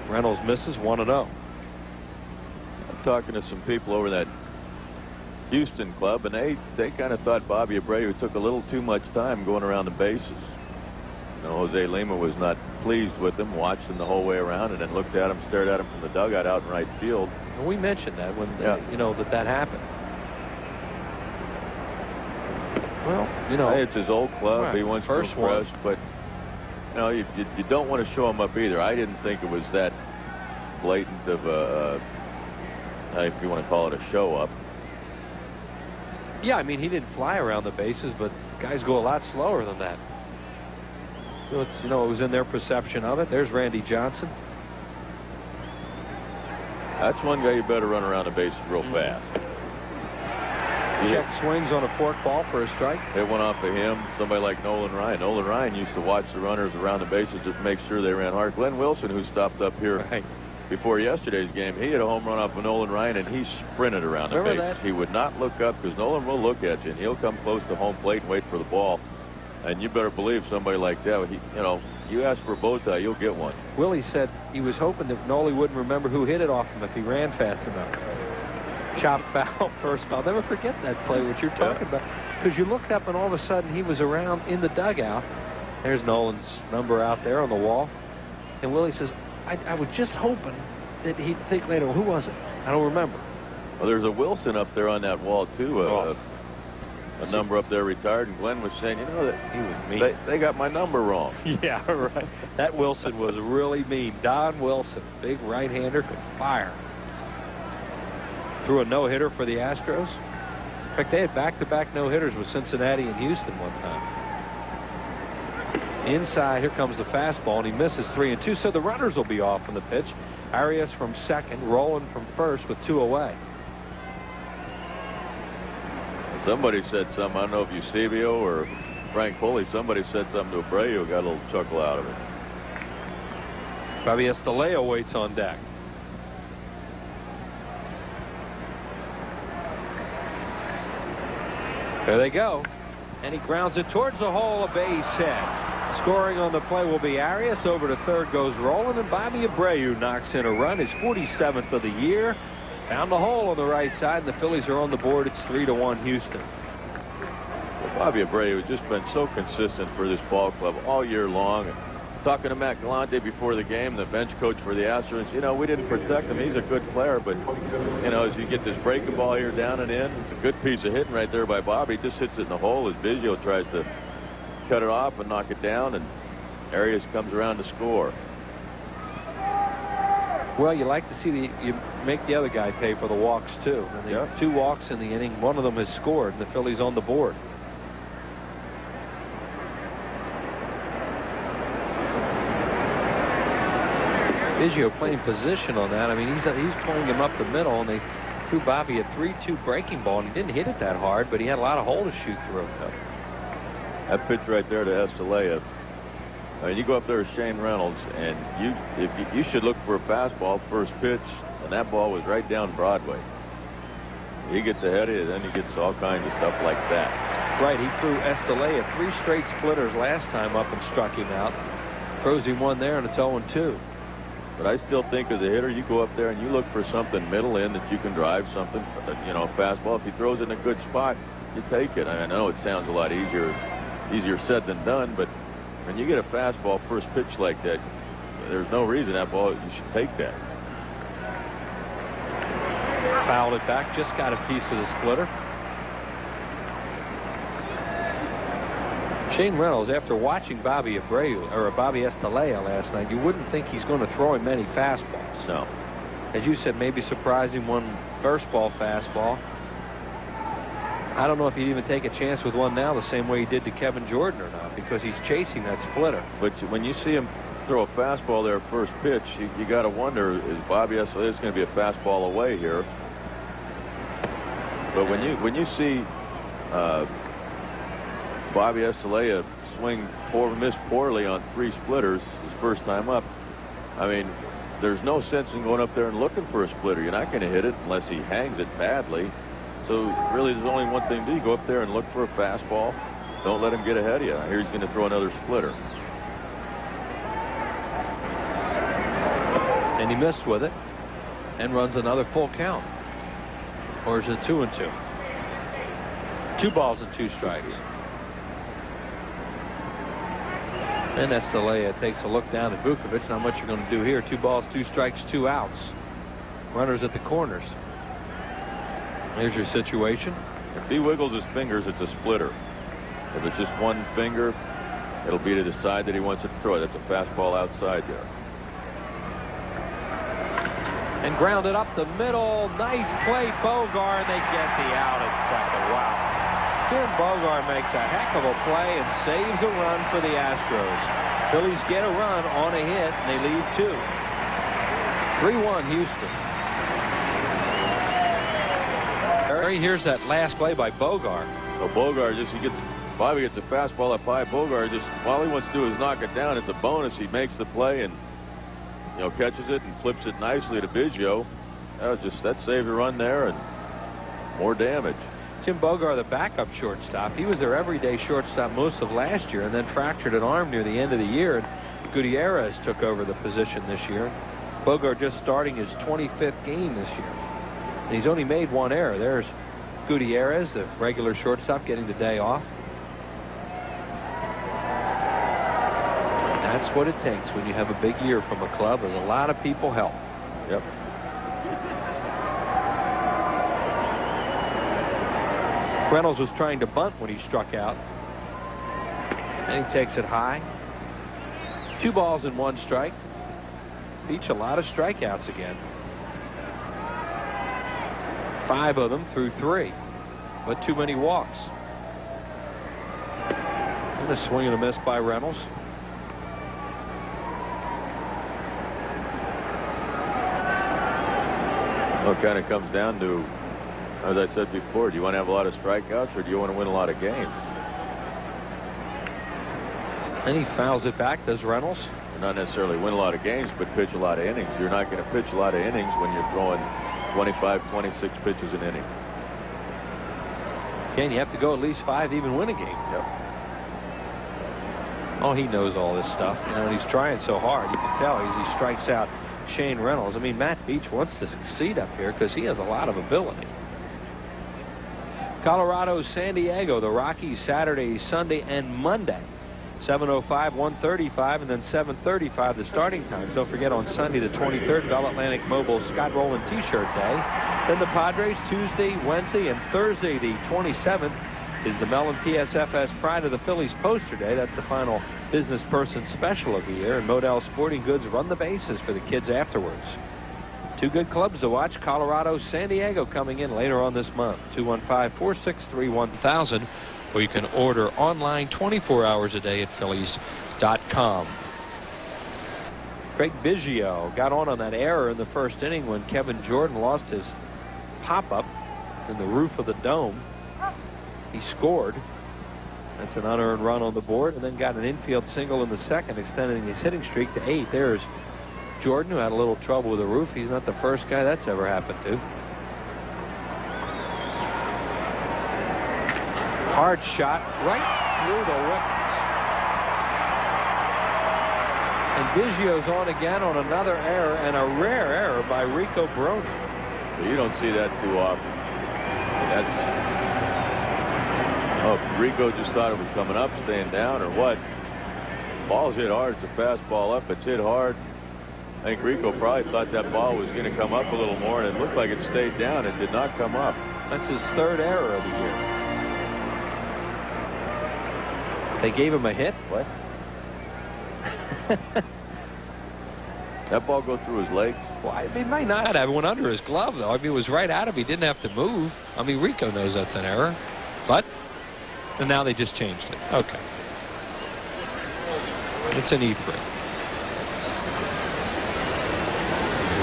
Reynolds misses 1-0. I'm talking to some people over that Houston club, and they kind of thought Bobby Abreu took a little too much time going around the bases. You know, Jose Lima was not pleased with him, watched him the whole way around, and then looked at him, stared at him from the dugout out in right field. And we mentioned that when you know that happened. Well, you know, hey, it's his old club. Right. He wants to impress, but you know, you don't want to show him up either. I didn't think it was that blatant of a, if you want to call it a show up. Yeah, I mean, he didn't fly around the bases, but guys go a lot slower than that. So it's, you know, it was in their perception of it. There's Randy Johnson. That's one guy you better run around the bases real fast. Check swings on a forkball for a strike. It went off of him. Somebody like Nolan Ryan. Nolan Ryan used to watch the runners around the bases just to make sure they ran hard. Glenn Wilson, who stopped up here before yesterday's game, he had a home run off of Nolan Ryan, and he sprinted around the bases. That? He would not look up, because Nolan will look at you, and he'll come close to home plate and wait for the ball. And you better believe somebody like that, you know, you ask for a bow tie, you'll get one. Willie said he was hoping that Nolly wouldn't remember who hit it off him if he ran fast enough. Chop foul, first foul. I'll never forget that play, what you're talking about. Because you looked up and all of a sudden he was around in the dugout. There's Nolan's number out there on the wall. And Willie says, I was just hoping that he'd think later, well, who was it? I don't remember. Well, there's a Wilson up there on that wall, too. A number up there retired, and Glenn was saying, you know, that he was mean. They got my number wrong. Yeah, right. That Wilson was really mean. Don Wilson, big right-hander, could fire. Threw a no-hitter for the Astros. In fact, they had back-to-back no-hitters with Cincinnati and Houston one time. Inside, here comes the fastball, and he misses 3-2. So the runners will be off from the pitch. Arias from second, Roland from first with 2 away. Somebody said something. I don't know if Eusebio or Frank Pulley. Somebody said something to Abreu. Got a little chuckle out of it. Bobby Estalella waits on deck. There they go. And he grounds it towards the hole, a base hit. Scoring on the play will be Arias. Over to third goes Roland, and Bobby Abreu knocks in a run, his 47th of the year. Found the hole on the right side, and the Phillies are on the board. It's 3-1 Houston. Well, Bobby Abreu has just been so consistent for this ball club all year long. Talking to Matt Galante before the game, the bench coach for the Astros, you know, we didn't protect him. He's a good player, but, you know, as you get this breaking ball here down and in, it's a good piece of hitting right there by Bobby. He just hits it in the hole as Biggio tries to cut it off and knock it down, and Arias comes around to score. Well, you like to see you make the other guy pay for the walks, too. And 2 walks in the inning. One of them has scored, and the Phillies on the board. Biggio playing position on that. I mean, he's playing him up the middle, and they threw Bobby a 3-2 breaking ball, and he didn't hit it that hard, but he had a lot of hole to shoot through. That pitch right there to Estalella. I mean, you go up there with Shane Reynolds, and you should look for a fastball first pitch, and that ball was right down Broadway. He gets ahead of it, then he gets all kinds of stuff like that. Right, he threw Estalella 3 straight splitters last time up and struck him out. Throws him one there, and it's 0-2. But I still think as a hitter, you go up there and you look for something middle in that you can drive something, you know, fastball. If he throws it in a good spot, you take it. I know it sounds a lot easier said than done, but when you get a fastball first pitch like that, there's no reason that ball, you should take that. Fouled it back, just got a piece of the splitter. Shane Reynolds, after watching Bobby Estalella last night, you wouldn't think he's going to throw him many fastballs. No. As you said, maybe surprising one first ball fastball. I don't know if he'd even take a chance with one now the same way he did to Kevin Jordan or not, because he's chasing that splitter. But when you see him throw a fastball there first pitch, you got to wonder, is Bobby Estalella going to be a fastball away here? But when you see Bobby Estalella miss poorly on 3 splitters his first time up, I mean, there's no sense in going up there and looking for a splitter. You're not going to hit it unless he hangs it badly. So really, there's only one thing to do. Go up there and look for a fastball. Don't let him get ahead of you. I hear he's going to throw another splitter. And he missed with it and runs another full count. Or is it 2-2? 2 balls and 2 strikes. And Estalella takes a look down at Vukovich. Not much you're going to do here. 2 balls, 2 strikes, 2 outs. Runners at the corners. Here's your situation. If he wiggles his fingers, it's a splitter. If it's just one finger, it'll be to the side that he wants it to throw. That's a fastball outside there. And grounded up the middle. Nice play, Bogar, and they get the out at second. Wow. Tim Bogar makes a heck of a play and saves a run for the Astros. Phillies get a run on a hit, and they lead 2. 3-1 Houston. Here's that last play by Bogar. So Bogar Bobby gets a fastball up high. Bogar all he wants to do is knock it down. It's a bonus. He makes the play and, you know, catches it and flips it nicely to Biggio. That saved a run there and more damage. Tim Bogar, the backup shortstop, he was their everyday shortstop most of last year and then fractured an arm near the end of the year, and Gutierrez took over the position this year. Bogar just starting his 25th game this year. And he's only made 1 error. There's Gutierrez, the regular shortstop, getting the day off. That's what it takes when you have a big year from a club, and a lot of people help. Yep. Reynolds was trying to bunt when he struck out. And he takes it high. 2 balls and 1 strike. Beech a lot of strikeouts again. 5 of them through 3. But too many walks. And a swing and a miss by Reynolds. Well, it kind of comes down to, as I said before, do you want to have a lot of strikeouts or do you want to win a lot of games? And he fouls it back, does Reynolds. Not necessarily win a lot of games, but pitch a lot of innings. You're not going to pitch a lot of innings when you're throwing 25, 26 pitches an inning. Again, you have to go at least 5 to even win a game. Yep. Oh, he knows all this stuff. You know, and he's trying so hard. You can tell as he strikes out Shane Reynolds. I mean, Matt Beech wants to succeed up here because he has a lot of ability. Colorado, San Diego, the Rockies Saturday, Sunday, and Monday. 7:05, 1:35, and then 7:35 the starting times. Don't forget on Sunday the 23rd, Bell Atlantic Mobile Scott Rowland T-shirt day. Then the Padres Tuesday, Wednesday, and Thursday the 27th is the Mellon PSFS Pride of the Phillies poster day. That's the final business person special of the year. And Modell Sporting Goods run the bases for the kids afterwards. 2 good clubs to watch. Colorado, San Diego coming in later on this month. 215-463-1000. Or you can order online 24 hours a day at Phillies.com. Craig Biggio got on that error in the first inning when Kevin Jordan lost his pop-up in the roof of the dome. He scored. That's an unearned run on the board, and then got an infield single in the second, extending his hitting streak to 8. There's Jordan, who had a little trouble with the roof. He's not the first guy that's ever happened to. Hard shot right through the wicket. And Biggio's on again on another error, and a rare error by Rico Brony. You don't see that too often. Rico just thought it was coming up, staying down, or what? Ball's hit hard. It's a fastball up. It's hit hard. I think Rico probably thought that ball was going to come up a little more, and it looked like it stayed down. It did not come up. That's his third error of the year. They gave him a hit? What? That ball go through his legs? Well, he might not have. It went under his glove, though. I mean, it was right out of him. He didn't have to move. I mean, Rico knows that's an error. But, and now they just changed it. Okay. It's an E3.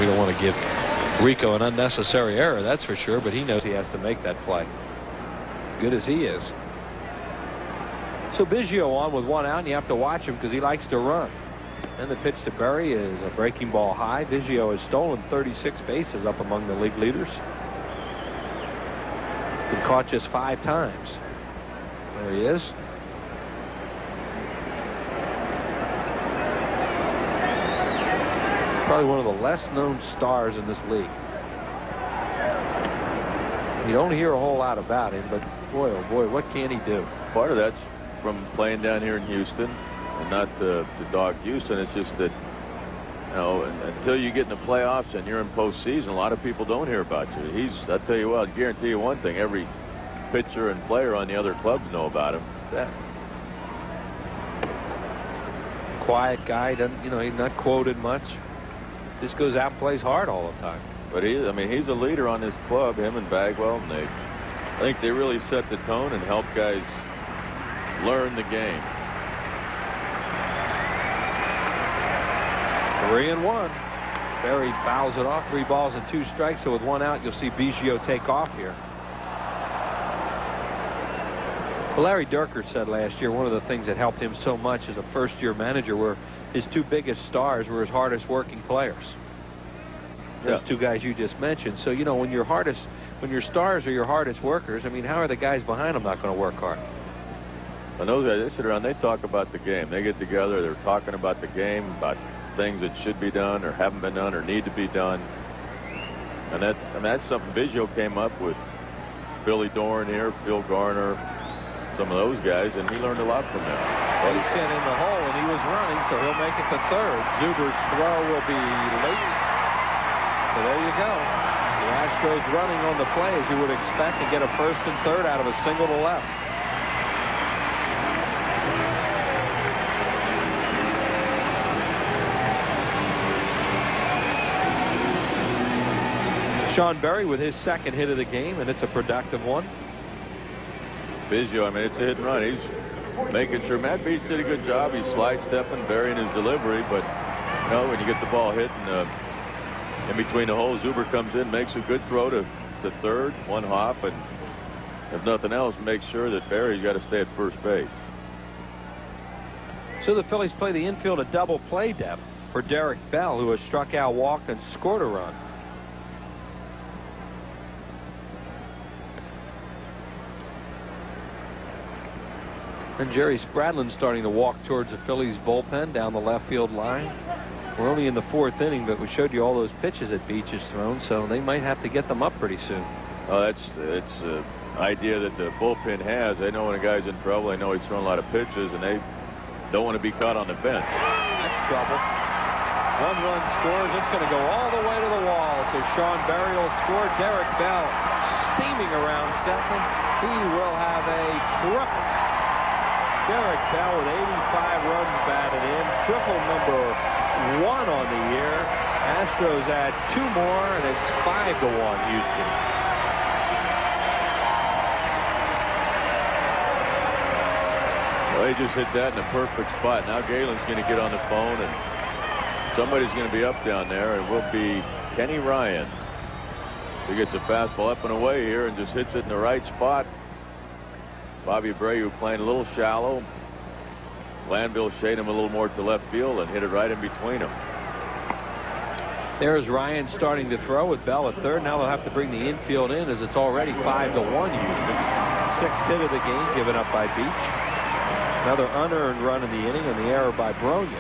We don't want to give Rico an unnecessary error, that's for sure, but he knows he has to make that play. Good as he is. So Biggio on with one out, and you have to watch him because he likes to run. And the pitch to Berry is a breaking ball high. Biggio has stolen 36 bases, up among the league leaders. Been caught just 5 times. There he is. Probably one of the less known stars in this league. You don't hear a whole lot about him, but boy, oh boy, what can he do? Part of that's from playing down here in Houston, and not to dog Houston. It's just that, you know, until you get in the playoffs and you're in postseason, a lot of people don't hear about you. I'll tell you what, I'll guarantee you one thing: every pitcher and player on the other clubs know about him. That quiet guy, doesn't, you know, he's not quoted much. Just goes out and plays hard all the time. But I mean, he's a leader on this club, him and Bagwell, and I think they really set the tone and help guys learn the game. 3-1. Berry fouls it off. 3 balls and 2 strikes. So with 1 out, you'll see Biggio take off here. Well, Larry Durker said last year one of the things that helped him so much as a first-year manager were his 2 biggest stars were his hardest working players. Those 2 guys you just mentioned. So, you know, when your stars are your hardest workers, I mean, how are the guys behind them not going to work hard? And those guys, they sit around, they talk about the game. They get together, they're talking about the game, about things that should be done or haven't been done or need to be done. And that's something Biggio came up with. Billy Dorn here, Phil Garner, some of those guys, and he learned a lot from them. Well, he sent in the hole, and he was running, so he'll make it to third. Zuber's throw will be late. So there you go. The Astros running on the play, as you would expect, to get a first and third out of a single to left. Sean Berry with his second hit of the game, and it's a productive one. Biggio, I mean, it's a hit and run. He's making sure. Matt Beech did a good job. He's slide-stepping, burying his delivery, but, you know, when you get the ball hit and in between the holes, Zuber comes in, makes a good throw to third, 1 hop, and if nothing else, makes sure that Berry's got to stay at first base. So the Phillies play the infield a double play depth for Derek Bell, who has struck out, walked, and scored a run. And Jerry Spradlin's starting to walk towards the Phillies bullpen down the left field line. We're only in the 4th inning, but we showed you all those pitches that Beech has thrown, so they might have to get them up pretty soon. Oh, it's an idea that the bullpen has. They know when a guy's in trouble. They know he's throwing a lot of pitches, and they don't want to be caught on the bench. That's trouble. 1 run scores. It's going to go all the way to the wall. So Sean Berry will score. Derek Bell steaming around second. He will have a triple. Derek Bell with 85 runs batted in. Triple number 1 on the year. Astros add 2 more, and it's 5-1 Houston. Well, he just hit that in a perfect spot. Now Galen's going to get on the phone, and somebody's going to be up down there, and it will be Kenny Ryan. He gets a fastball up and away here and just hits it in the right spot. Bobby Abreu playing a little shallow. Glanville shade him a little more to left field and hit it right in between them. There's Ryan starting to throw with Bell at third. Now they'll have to bring the infield in as it's already 5-1 Houston. 6th hit of the game given up by Beech. Another unearned run in the inning and the error by Brony.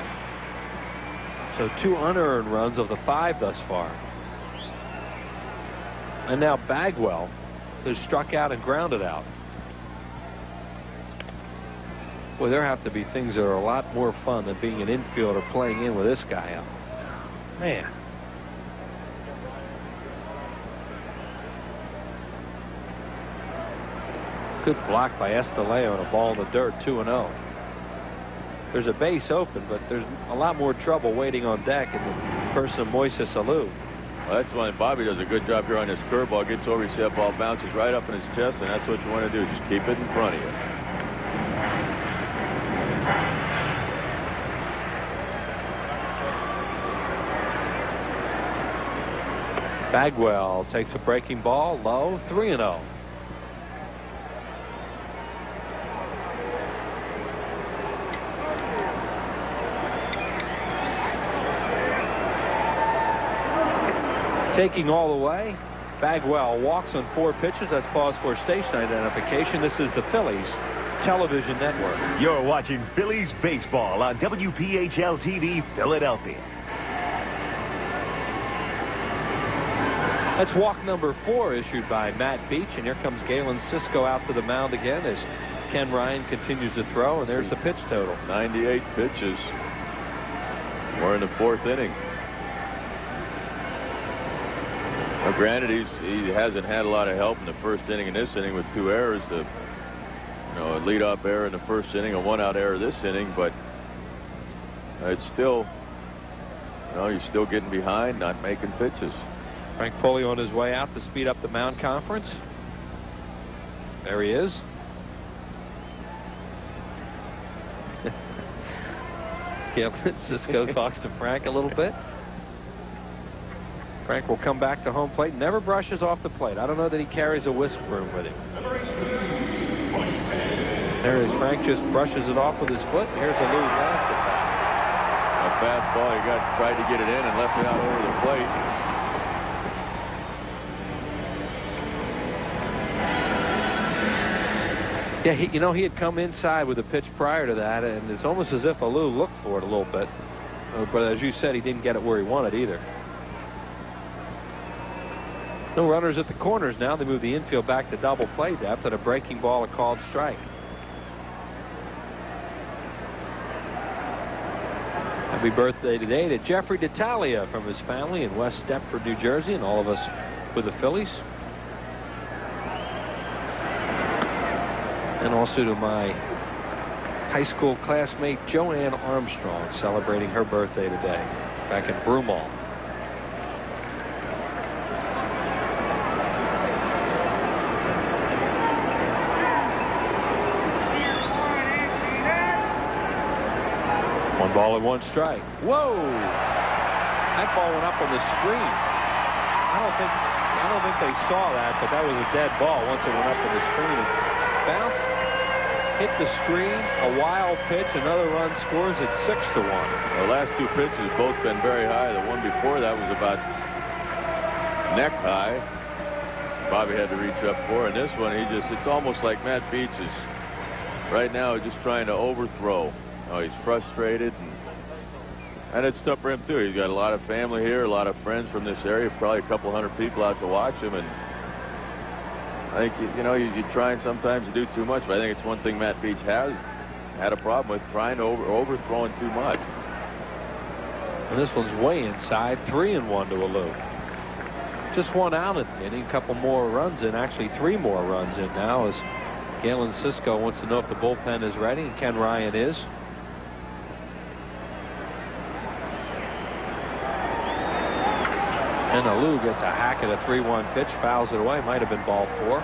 So 2 unearned runs of the 5 thus far. And now Bagwell, who struck out and grounded out. Well, there have to be things that are a lot more fun than being an infielder playing in with this guy out. Man. Good block by Estaleo and a ball in the dirt, 2-0. There's a base open, but there's a lot more trouble waiting on deck in the person of Moises Alou. Well, that's when Bobby does a good job here on this curveball. Gets over, you see that ball bounces right up in his chest, and that's what you want to do. Just keep it in front of you. Bagwell takes a breaking ball low, 3-0. Taking all the way, Bagwell walks on 4 pitches. That's pause for station identification. This is the Phillies Television Network. You're watching Phillies baseball on WPHL TV Philadelphia. That's walk number 4 issued by Matt Beech, and here comes Galen Cisco out to the mound again as Ken Ryan continues to throw, and there's the pitch total. 98 pitches. We're in the 4th inning. Now, granted, he hasn't had a lot of help in the 1st inning and this inning with 2 errors. A leadoff error in the 1st inning, a 1-out error this inning, but it's still, he's still getting behind, not making pitches. Frank Pulley on his way out to speed up the mound conference. There he is. Galen Cisco talks to Frank a little bit. Frank will come back to home plate. Never brushes off the plate. I don't know that he carries a whisk broom with him. There is Frank, just brushes it off with his foot. Here's a loose fastball. A fastball. He tried to get it in and left it out over the plate. Yeah, he had come inside with a pitch prior to that, and it's almost as if Alou looked for it a little bit. But as you said, he didn't get it where he wanted either. No runners at the corners now. They move the infield back to double play depth, and a breaking ball, a called strike. Happy birthday today to Jeffrey D'Italia from his family in West Deptford, New Jersey, and all of us with the Phillies. And also to my high school classmate Joanne Armstrong, celebrating her birthday today back in Broomall. One ball and 1 strike. Whoa! That ball went up on the screen. I don't think they saw that, but that was a dead ball once it went up on the screen. It bounced, hit the screen, a wild pitch, another run scores at 6-1. The last 2 pitches both been very high. The one before that was about neck high. Bobby had to reach up for, and this one it's almost like Matt Beech is right now just trying to overthrow. He's frustrated, and it's tough for him too. He's got a lot of family here, a lot of friends from this area, probably a couple hundred people out to watch him, and I think you're trying sometimes to do too much, but I think it's one thing Matt Beech has had a problem with, trying to overthrowing too much. And this one's way inside, 3-1 to Alou. Just 1 out in the inning, a couple more runs in, actually 3 more runs in now, as Galen Cisco wants to know if the bullpen is ready, and Ken Ryan is. And Alou gets a hack at a 3-1 pitch, fouls it away. Might have been ball 4.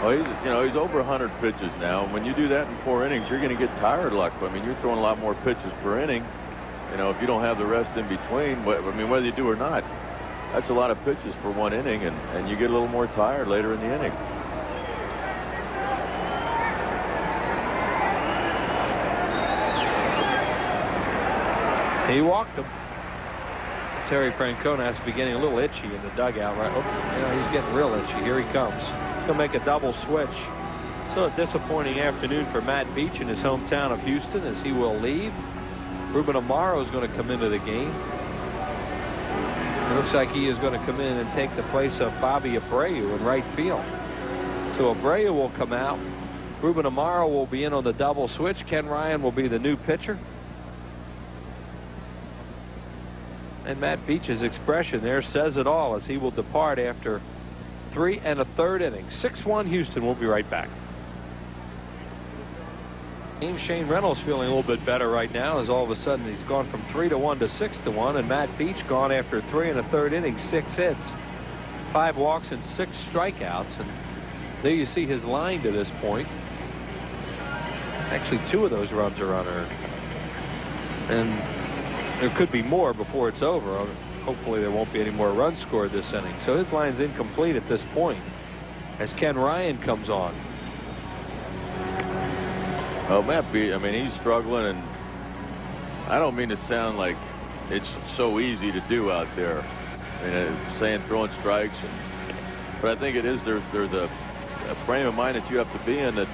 Well, he's over 100 pitches now. When you do that in 4 innings, you're going to get tired, Luck. I mean, you're throwing a lot more pitches per inning. If you don't have the rest in between, whether you do or not, that's a lot of pitches for 1 inning, and you get a little more tired later in the inning. He walked him. Terry Francona has to be getting a little itchy in the dugout, right? Oh, he's getting real itchy. Here he comes. He's going to make a double switch. So a disappointing afternoon for Matt Beech in his hometown of Houston as he will leave. Ruben Amaro is going to come into the game. It looks like he is going to come in and take the place of Bobby Abreu in right field. So Abreu will come out. Ruben Amaro will be in on the double switch. Ken Ryan will be the new pitcher. And Matt Beech's expression there says it all as he will depart after 3 1/3 innings. 6-1 Houston. We'll be right back. Shane Reynolds feeling a little bit better right now as all of a sudden he's gone from 3-1 to 6-1, and Matt Beech gone after 3 1/3 innings, 6 hits, 5 walks and 6 strikeouts. And there you see his line to this point. Actually, 2 of those runs are unearned, and there could be more before it's over. Hopefully there won't be any more runs scored this inning. So his line's incomplete at this point as Ken Ryan comes on. Well, Matt Beech, I mean, he's struggling, and I don't mean to sound like it's so easy to do out there. I mean, saying throwing strikes, but I think it is. There's a frame of mind that you have to be in, that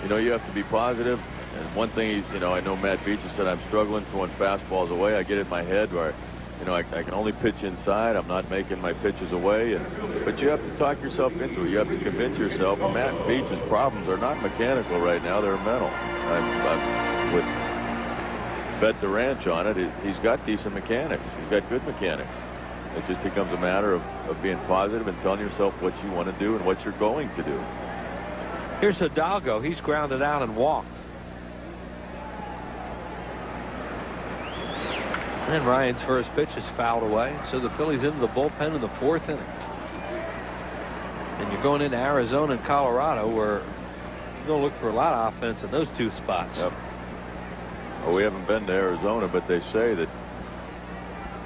you have to be positive. And one thing, I know Matt Beech has said, I'm struggling throwing fastballs away. I get it in my head where, I can only pitch inside. I'm not making my pitches away. But you have to talk yourself into it. You have to convince yourself. And Matt Beech's problems are not mechanical right now. They're mental. I would bet the ranch on it. He's got decent mechanics. He's got good mechanics. It just becomes a matter of being positive and telling yourself what you want to do and what you're going to do. Here's Hidalgo. He's grounded out and walked. And Ryan's first pitch is fouled away. So the Phillies into the bullpen in the 4th inning. And you're going into Arizona and Colorado, where you're going to look for a lot of offense in those 2 spots. Yep. Well, we haven't been to Arizona, but they say that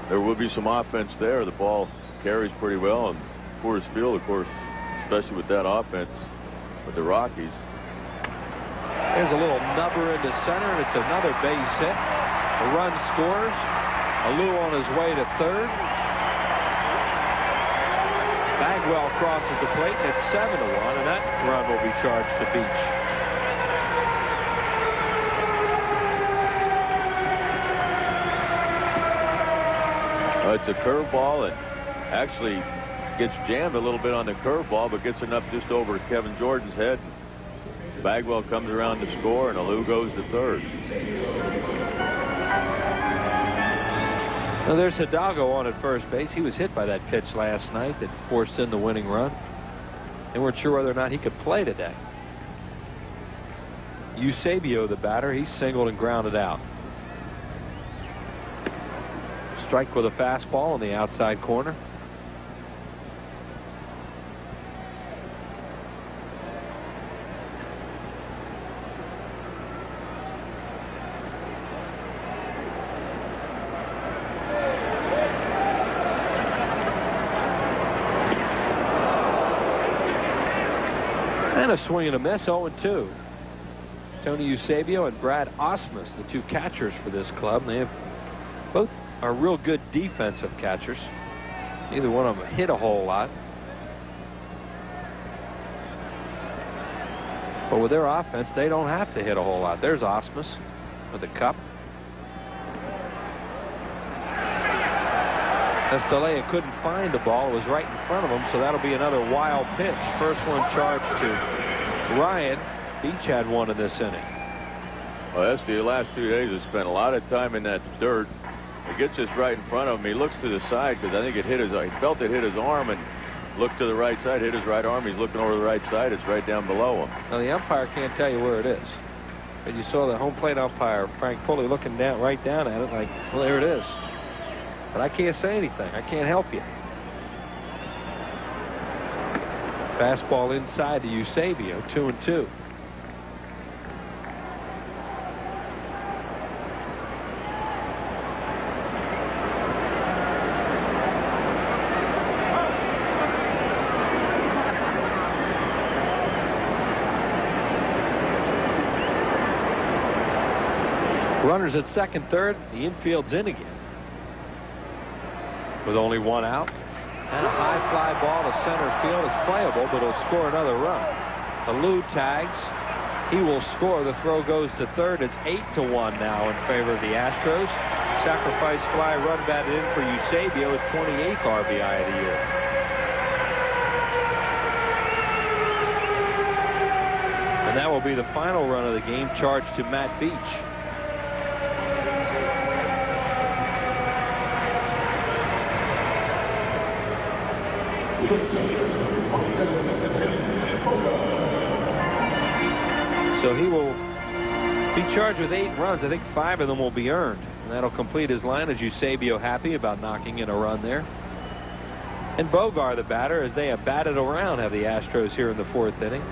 there will be some offense there. The ball carries pretty well, and Coors Field, of course, especially with that offense with the Rockies. There's a little nubber into center, and it's another base hit. A run scores. Alou on his way to 3rd. Bagwell crosses the plate, and it's 7-1, and that run will be charged to Beech. It's a curveball, and actually gets jammed a little bit on the curveball, but gets enough just over Kevin Jordan's head. Bagwell comes around to score, and Alou goes to 3rd. Now there's Hidalgo on at first base. He was hit by that pitch last night that forced in the winning run. They weren't sure whether or not he could play today. Eusebio, the batter, he's singled and grounded out. Strike with a fastball on the outside corner. And a swing and a miss, 0-2. Tony Eusebio and Brad Osmus, the 2 catchers for this club. They have both are real good defensive catchers. Neither one of them hit a whole lot. But with their offense, they don't have to hit a whole lot. There's Osmus with the cup. Estalella couldn't find the ball. It was right in front of him, so that'll be another wild pitch. First one charged to Ryan. Beech had one in this inning. Well, the last 2 days has spent a lot of time in that dirt. It gets just right in front of him. He looks to the side because I think he felt it hit his arm, and looked to the right side, hit his right arm. He's looking over the right side. It's right down below him. Now the umpire can't tell you where it is. But you saw the home plate umpire, Frank Pulley, looking right down at it like, well, there it is. But I can't say anything. I can't help you. Fastball inside to Eusebio, 2-2. Runners at second, third. The infield's in again. With only 1 out. And a high fly ball to center field is playable, but it'll score another run. Alou tags. He will score. The throw goes to third. It's 8-1 now in favor of the Astros. Sacrifice fly run batted in for Eusebio, his 28th RBI of the year. And that will be the final run of the game, charged to Matt Beech. So he will be charged with 8 runs. I think 5 of them will be earned. And that'll complete his line. As Eusebio happy about knocking in a run there. And Bogar, the batter, as they have batted around, have the Astros here in the 4th inning.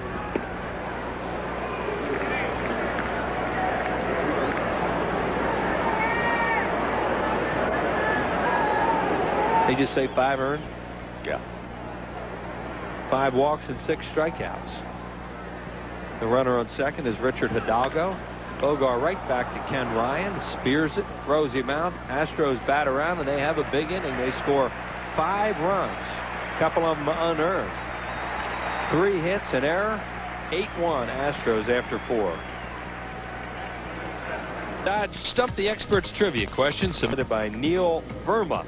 They just say 5 earned? Yeah. 5 walks and 6 strikeouts. The runner on second is Richard Hidalgo. Bogar right back to Ken Ryan. Spears it, throws him out. Astros bat around, and they have a big inning. They score 5 runs. A couple of them unearned. 3 hits, an error. 8-1 Astros after 4. Dodge Stump the Experts trivia question submitted by Neil Verma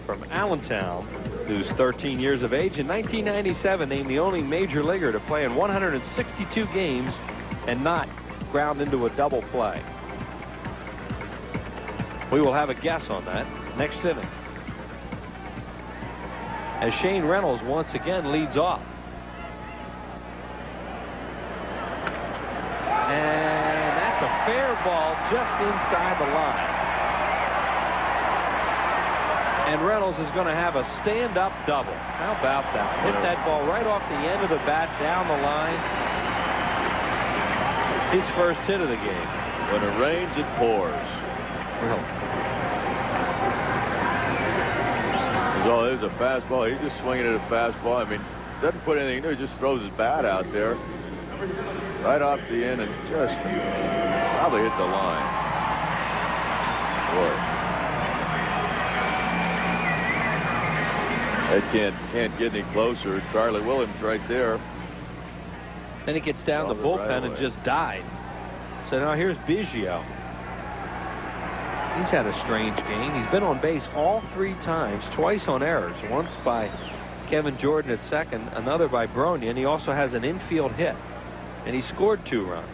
from Allentown, who's 13 years of age. In 1997, named the only major leaguer to play in 162 games and not ground into a double play. We will have a guess on that next inning, as Shane Reynolds once again leads off. And that's a fair ball just inside the line. And Reynolds is going to have a stand-up double. How about that? Hit that ball right off the end of the bat down the line. His first hit of the game. When it rains, it pours. So there's a fastball. He's just swinging at a fastball. I mean, doesn't put anything into it. He just throws his bat out there. Right off the end and just probably hit the line. Boy. That can't get any closer. Charlie Williams right there. Then he gets down the bullpen and just died. So now here's Biggio. He's had a strange game. He's been on base all 3 times, twice on errors. Once by Kevin Jordan at second, another by Bronya, and he also has an infield hit. And he scored 2 runs.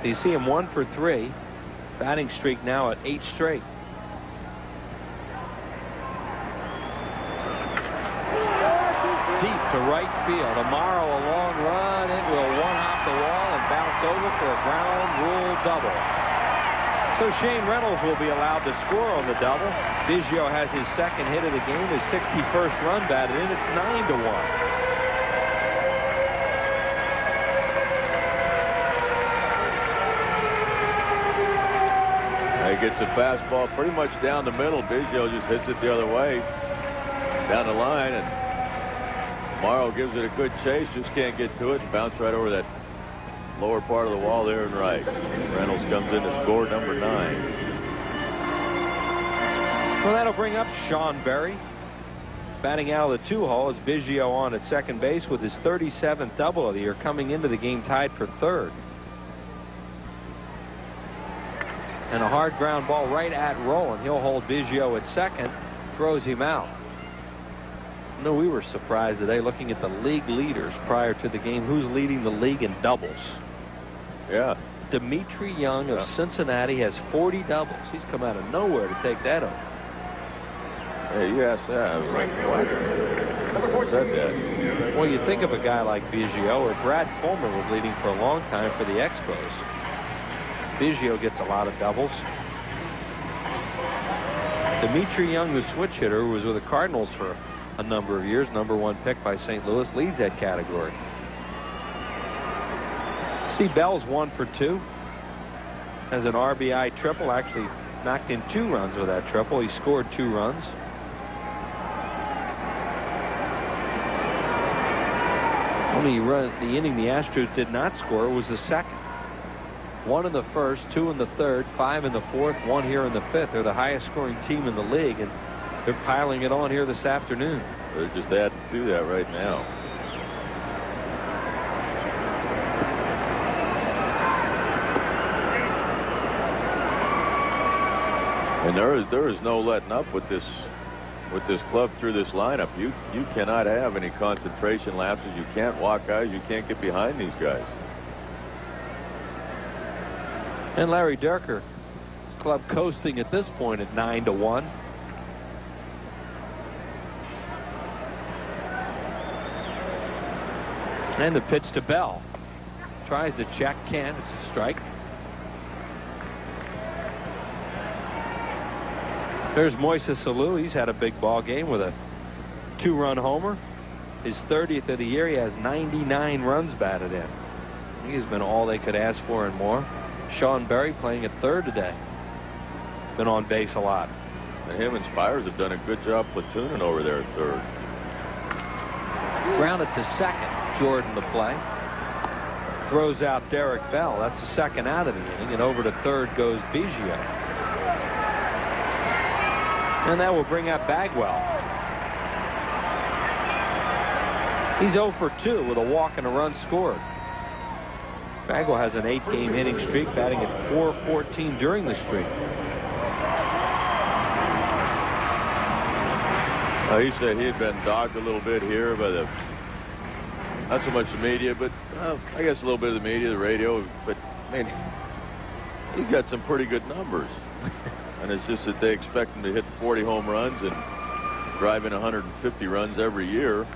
So you see him 1 for 3. Batting streak now at 8 straight. Deep to right field. Amaro a long run. It will one-hop the wall and bounce over for a ground rule double. So Shane Reynolds will be allowed to score on the double. Biggio has his 2nd hit of the game, his 61st run batted in. It's 9-1. He gets a fastball pretty much down the middle. Biggio just hits it the other way down the line, and Morrow gives it a good chase, just can't get to it, and bounce right over that lower part of the wall there and right. Reynolds comes in to score number 9. Well, that'll bring up Sean Berry. Batting out of the 2-hole is Biggio on at second base with his 37th double of the year, coming into the game tied for 3rd. And a hard ground ball right at Rolen. He'll hold Biggio at second, throws him out. No, we were surprised today looking at the league leaders prior to the game. Who's leading the league in doubles? Yeah. Dimitri Young of Cincinnati has 40 doubles. He's come out of nowhere to take that over. Hey, you asked that. I was like, what? Said that. Well, you think of a guy like Biggio, or Brad Fulmer was leading for a long time for the Expos. Biggio gets a lot of doubles. Dimitri Young, the switch hitter, was with the Cardinals for a number of years, #1 pick by St. Louis, leads that category. See, Bell's 1 for 2. Has an RBI triple, actually knocked in 2 runs with that triple. He scored 2 runs. Only the inning the Astros did not score was the 2nd. 1 in the 1st, 2 in the 3rd, 5 in the 4th, 1 here in the 5th. They're the highest scoring team in the league, and they're piling it on here this afternoon. They're just had to do that right now. And there is no letting up with this club through this lineup. You cannot have any concentration lapses. You can't walk guys. You can't get behind these guys. And Larry Durker, club coasting at this point at 9-1. And the pitch to Bell. Tries to check, can't. It's a strike. There's Moises Alou. He's had a big ball game with a 2-run homer. His 30th of the year. He has 99 runs batted in. He has been all they could ask for and more. Sean Berry playing at third today. Been on base a lot. And him and Spires have done a good job platooning over there at third. Grounded to second. Jordan to play. Throws out Derek Bell. That's the second out of the inning. And over to third goes Biggio. And that will bring out Bagwell. He's 0 for 2 with a walk and a run scored. Bagwell has an 8-game hitting streak, batting at .414 during the streak. He said he had been dogged a little bit here by the, not so much the media, but I guess a little bit of the media, the radio. But I mean, he's got some pretty good numbers. And it's just that they expect him to hit 40 home runs and drive in 150 runs every year.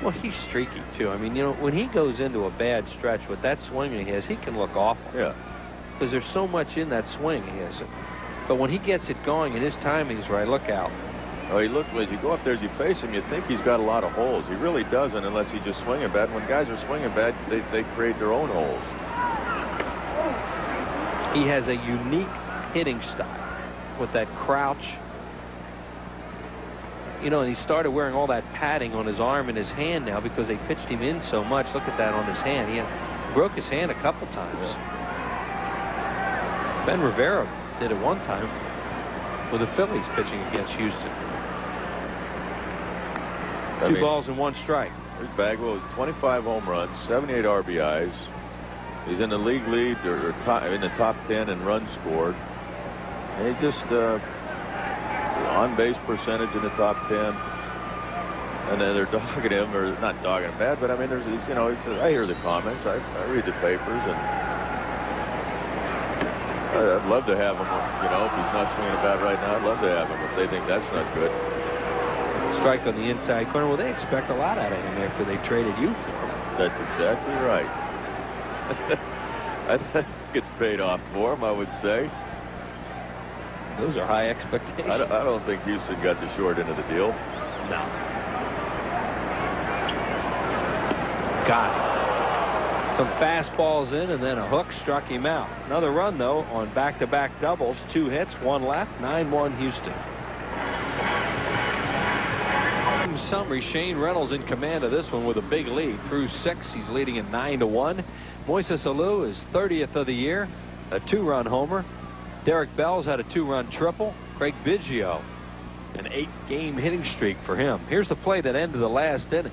Well, he's streaky, too. I mean, you know, when he goes into a bad stretch with that swing he has, he can look awful. Yeah. Because there's so much in that swing he has. But when he gets it going and his timing's right, look out. Oh, he looks, as you go up there, as you face him, you think he's got a lot of holes. He really doesn't unless he's just swinging bad. When guys are swinging bad, they create their own holes. He has a unique hitting style with that crouch. You know, and he started wearing all that padding on his arm and his hand now because they pitched him in so much. Look at that on his hand. He broke his hand a couple times. Yeah. Ben Rivera did it one time with the Phillies pitching against Houston. Two balls and 1 strike. Here's Bagwell with 25 home runs, 78 RBIs. He's in the league lead or in the top 10 in runs scored. And he just on base percentage in the top 10. And then they're dogging him, or not dogging him bad, but I mean, there's, you know, I hear the comments, I read the papers, and I'd love to have him. You know, if he's not swinging a bat right now, I'd love to have him if they think that's not good. Strike on the inside corner. Well, they expect a lot out of him after they traded you for him. That's exactly right. I think it's paid off for him, I would say. Those are high expectations. I don't think Houston got the short end of the deal. No. Got it. Some fastballs in, and then a hook struck him out. Another run, though, on back-to-back doubles. 2 hits, 1 left. 9-1 Houston. In summary, Shane Reynolds in command of this one with a big lead. Through 6, he's leading at 9-1. Moises Alou is 30th of the year, a 2-run homer. Derek Bell's had a 2-run triple. Craig Biggio, an 8-game hitting streak for him. Here's the play that ended the last inning.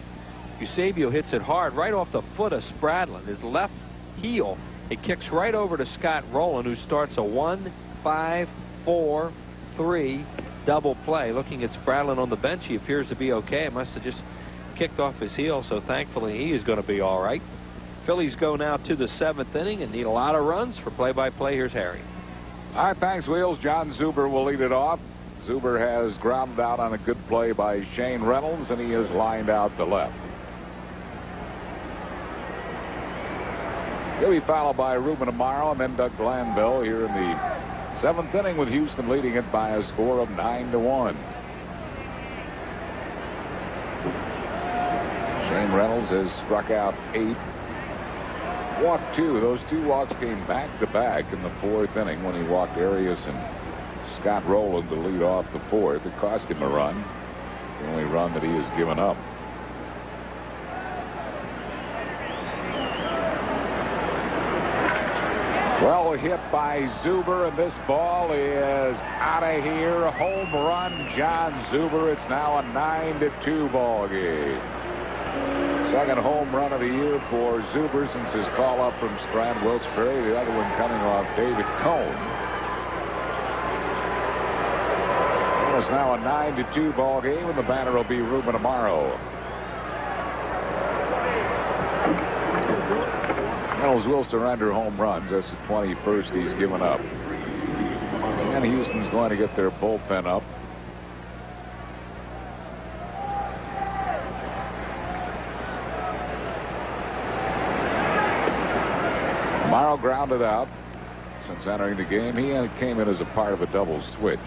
Eusebio hits it hard right off the foot of Spradlin. His left heel, it kicks right over to Scott Rowland, who starts a 1-5-4-3 double play. Looking at Spradlin on the bench, he appears to be okay. It must have just kicked off his heel, so thankfully he is going to be all right. Phillies go now to the 7th inning and need a lot of runs. For play-by-play, here's Harry. All right, thanks, Wheels. John Zuber will lead it off. Zuber has grounded out on a good play by Shane Reynolds, and he is lined out to left. He'll be followed by Ruben Amaro and then Doug Glanville here in the 7th inning, with Houston leading it by a score of 9-1. Shane Reynolds has struck out 8. Walked 2. Those 2 walks came back-to-back in the 4th inning when he walked Arias and Scott Rowland to lead off the 4th. It cost him a run, the only run that he has given up. Well hit by Zuber, and this ball is out of here. Home run, John Zuber. It's now a 9-2 ball game. Second home run of the year for Zuber since his call up from Strand Wilkes-Barre. The other one coming off David Cone. It's now a 9-2 ball game, and the batter will be Ruben Amaro. Reynolds will surrender home runs. That's the 21st he's given up. And Houston's going to get their bullpen up. Amaro grounded out. Since entering the game, he came in as a part of a double switch.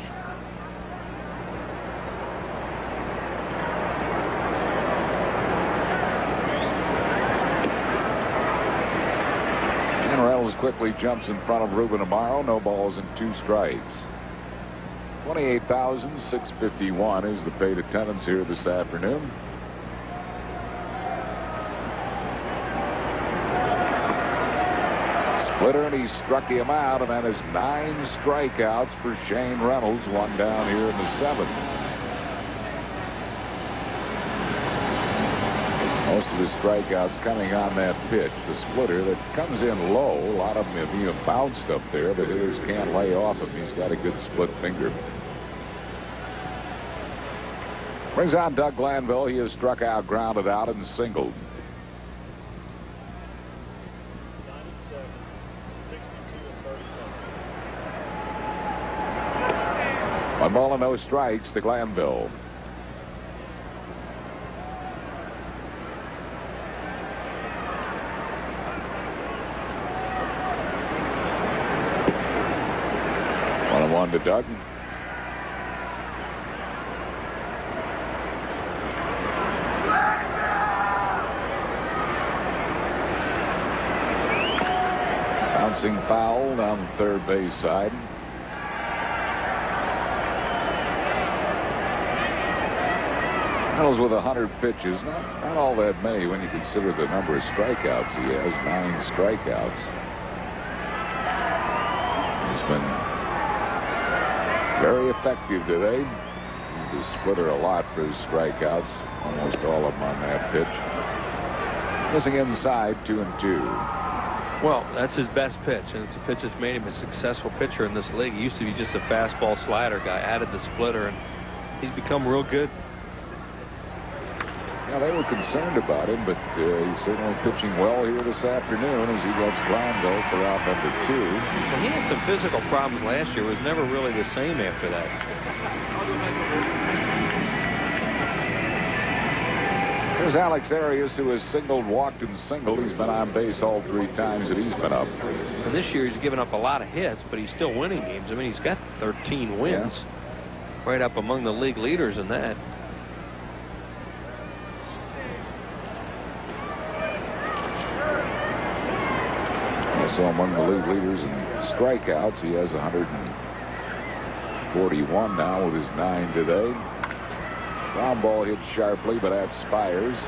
And Reynolds quickly jumps in front of Ruben Amaro. No balls and 2 strikes. 28,651 is the paid attendance here this afternoon. Splitter, and he struck him out, and that is 9 strikeouts for Shane Reynolds. 1 down here in the 7th. Most of his strikeouts coming on that pitch, the splitter that comes in low. A lot of them have even bounced up there. The hitters can't lay off him. He's got a good split finger. Brings on Doug Glanville. He has struck out, grounded out, and singled. 1 ball and no strikes to Glanville. One to Doug. Bouncing foul down the third base side. Reynolds with 100 pitches. Not all that many when you consider the number of strikeouts he has. 9 strikeouts. He's been very effective today. He's a splitter a lot for his strikeouts. Almost all of them on that pitch. Missing inside, 2-2. Well, that's his best pitch, and it's a pitch that's made him a successful pitcher in this league. He used to be just a fastball slider guy. Added the splitter, and he's become real good. Yeah, they were concerned about him, but he's certainly pitching well here this afternoon as he gets Glanville for out number 2. Well, he had some physical problems last year. Was never really the same after that. There's Alex Arias, who has singled, walked, and singled. He's been on base all 3 times that he's been up. And this year he's given up a lot of hits, but he's still winning games. I mean, he's got 13 wins. Yeah. Right up among the league leaders in that. Also among the league leaders in strikeouts. He has 141 now with his 9 today. Ground ball hit sharply, but that Spires.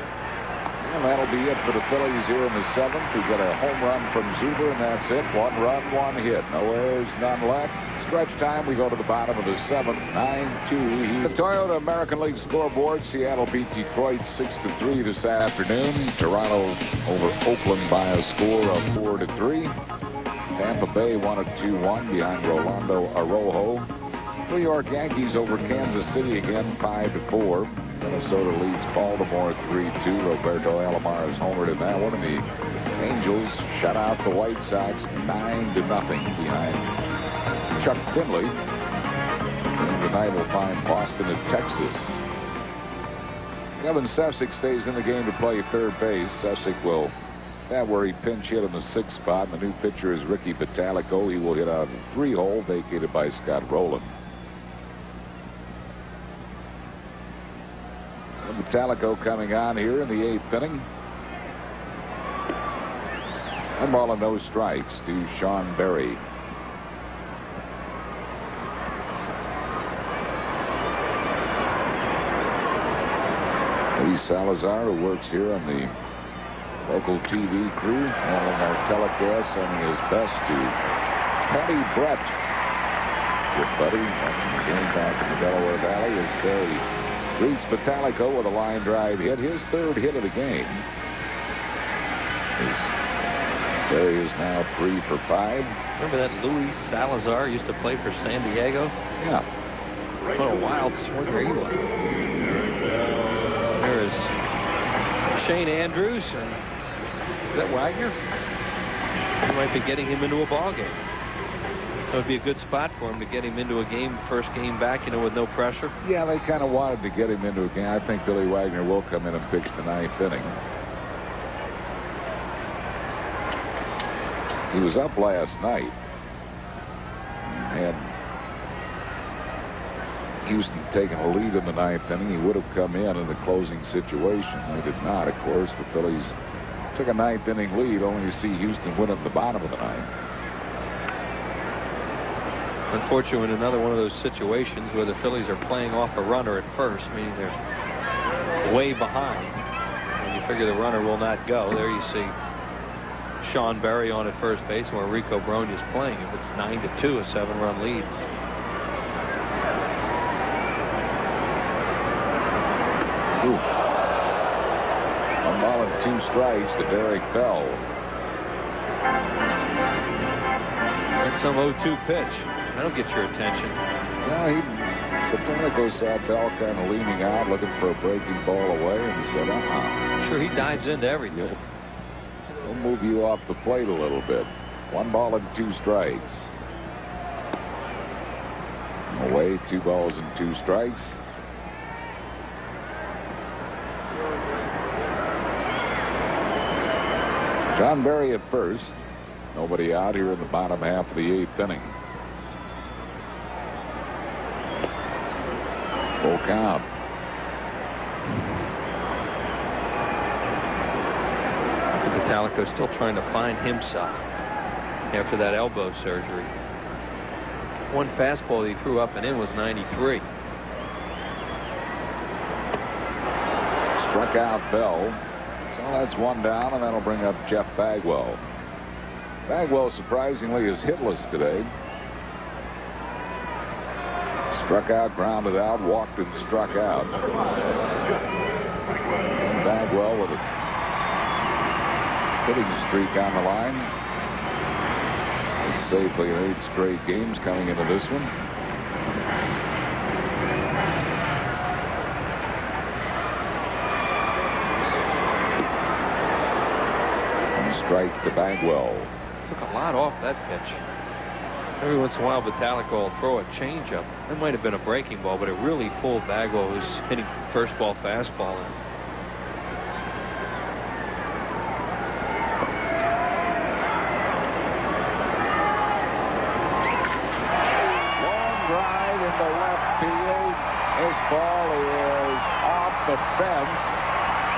And that'll be it for the Phillies here in the 7th. We get a home run from Zuber, and that's it. 1 run, 1 hit. No errors, none left. Stretch time, we go to the bottom of the 7th. 9-2. The Toyota American League scoreboard. Seattle beat Detroit 6-3 this afternoon. Toronto over Oakland by a score of 4-3. Tampa Bay won at 2-1 behind Rolando Araujo. New York Yankees over Kansas City again 5-4. Minnesota leads Baltimore 3-2. Roberto Alomar is homered in that one. And the Angels shut out the White Sox 9-0 behind Chuck Finley. And tonight we'll find Boston at Texas. Kevin Sessick stays in the game to play third base. Sessick will have where he pinch hit in the 6th spot. The new pitcher is Ricky Vitalico. He will hit out of the 3-hole vacated by Scott Rowland. Vitalico coming on here in the 8th inning. 1 ball and no strikes to Sean Berry. Eddie Salazar, who works here on the local TV crew, handling our telecast, sending his best to Patty Brett. Good buddy, watching the game back in the Delaware Valley as Berry greets Vitalico with a line drive hit, his 3rd hit of the game. Berry is now 3 for 5. Remember that Luis Salazar used to play for San Diego? Yeah. What a wild swinger he was. There is Shane Andrews. And is that Wagner? He might be getting him into a ball game. That would be a good spot for him to get him into a game, first game back, with no pressure. Yeah, they kind of wanted to get him into a game. I think Billy Wagner will come in and pitch the 9th inning. He was up last night, and Houston taking a lead in the 9th inning. He would have come in the closing situation. They did not, of course. The Phillies took a 9th inning lead, only to see Houston win at the bottom of the 9th. Unfortunately, another one of those situations where the Phillies are playing off a runner at first, meaning they're way behind. And you figure the runner will not go. There you see Sean Berry on at first base where Rico Brogna is playing. If it's 9-2, a 7-run lead. Ooh. 1 ball and 2 strikes to Derek Bell. That's some 0-2 pitch. That'll get your attention. Yeah, Botanicco saw Bell kind of leaning out, looking for a breaking ball away, and said, Sure, he dives into everything. Yeah. We'll move you off the plate a little bit. 1 ball and 2 strikes. Away, 2 balls and 2 strikes. John Berry at first. Nobody out here in the bottom half of the 8th inning. Full count. Vitalico's still trying to find himself after that elbow surgery. One fastball he threw up and in was 93. Struck out Bell. So that's 1 down, and that'll bring up Jeff Bagwell. Bagwell surprisingly is hitless today. Struck out, grounded out, walked and struck out. And Bagwell with a hitting streak on the line. It's safely in 8 straight games coming into this one. And strike to Bagwell. Took a lot off that pitch. Every once in a while, Vitalico will throw a changeup. That might have been a breaking ball, but it really pulled Bagwell, who's hitting first ball fastball. Long drive into left field. This ball is off the fence.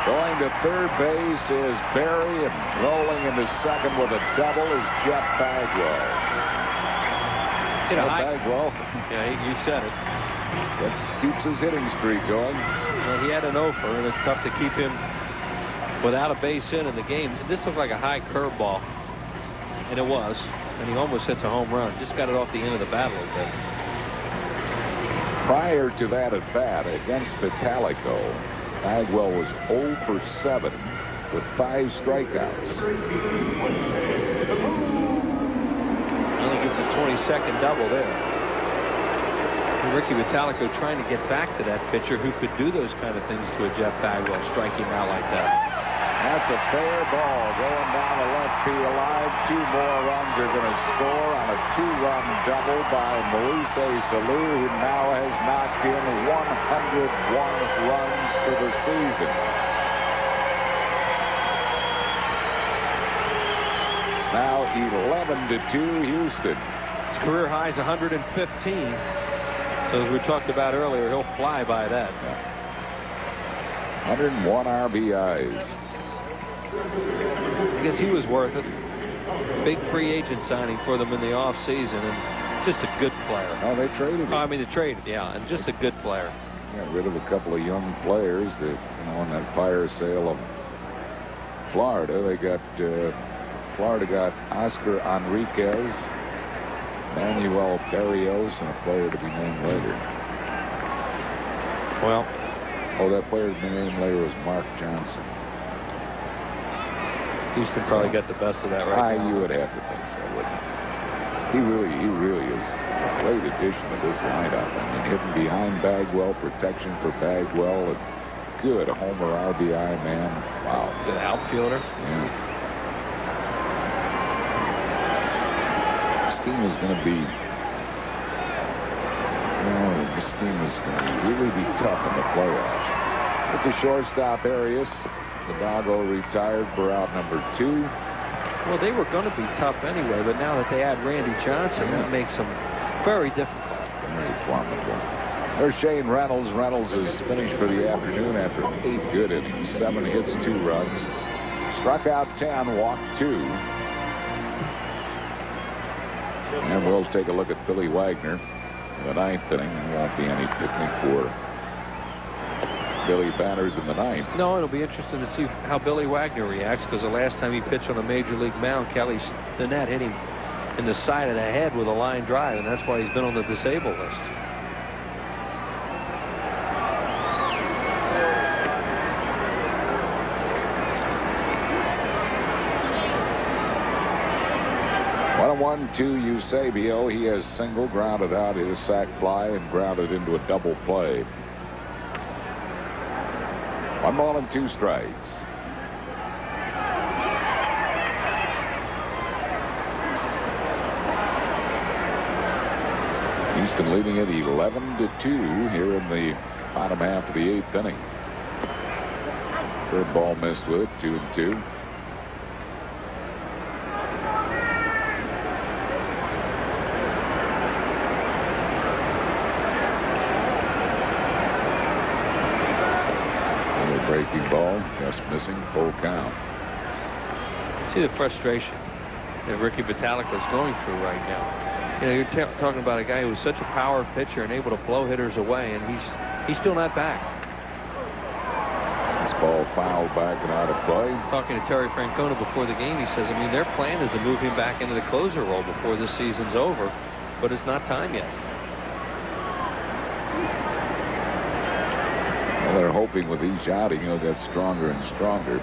Going to third base is Berry, and rolling into second with a double is Jeff Bagwell. Bagwell. Yeah, you said it. That keeps his hitting streak going. Well, he had an offer, and it's tough to keep him without a base hit in the game. This looked like a high curveball, and it was. And he almost hits a home run. Just got it off the end of the bat a little bit. Prior to that at bat against Vitalico, Bagwell was 0 for 7 with 5 strikeouts. Gets his 22nd double there. And Ricky Vitalico trying to get back to that pitcher who could do those kind of things to a Jeff Bagwell, strike him out like that. That's a fair ball going down the left field line. 2 more runs are going to score on a 2-run double by Moise Salou, who now has knocked in 101 runs for the season. Now 11-2 Houston. His career high is 115. So as we talked about earlier, he'll fly by that. 101 RBIs. I guess he was worth it. Big free agent signing for them in the offseason, and just a good player. Oh, they traded him. I mean, they traded, yeah, and just a good player. Got rid of a couple of young players that, on that fire sale of Florida. They got Florida got Oscar Enriquez, Manuel Barrios, and a player to be named later. Well, that player to be named later was Mark Johnson. Houston probably got the best of that right now. You would have to think so, wouldn't you? He really is a great addition to this lineup. I mean, hitting behind Bagwell, protection for Bagwell, and good homer RBI man. Wow. Good outfielder. Yeah. This team is going to be. This team is going to really be tough in the playoffs. At the shortstop, Arias. The doggo retired for out number 2. Well, they were going to be tough anyway, but now that they add Randy Johnson, it makes them very difficult. Very formidable. There's Shane Reynolds. Reynolds is finished for the afternoon after 8 good innings, 7 hits, 2 runs. Struck out 10, walked 2. And we'll take a look at Billy Wagner in the 9th inning. There won't be any picnic for Billy Banners in the 9th. No, it'll be interesting to see how Billy Wagner reacts, because the last time he pitched on a major league mound, Kelly Stinnett hit him in the side of the head with a line drive, and that's why he's been on the disabled list. One 1-2 Eusebio. He has single, grounded out his sac fly, and grounded into a double play. 1 ball and 2 strikes. Houston leading it 11-2 here in the bottom half of the 8th inning. Third ball missed with it, 2-2. Breaking ball, just missing, full count. See the frustration that Ricky Vitalica is going through right now. You know, you're talking about a guy who's such a power pitcher and able to blow hitters away, and he's still not back. This ball fouled back and out of play. Talking to Terry Francona before the game, he says, I mean, their plan is to move him back into the closer role before this season's over, but it's not time yet. Well, they're hoping with each outing he'll get stronger and stronger.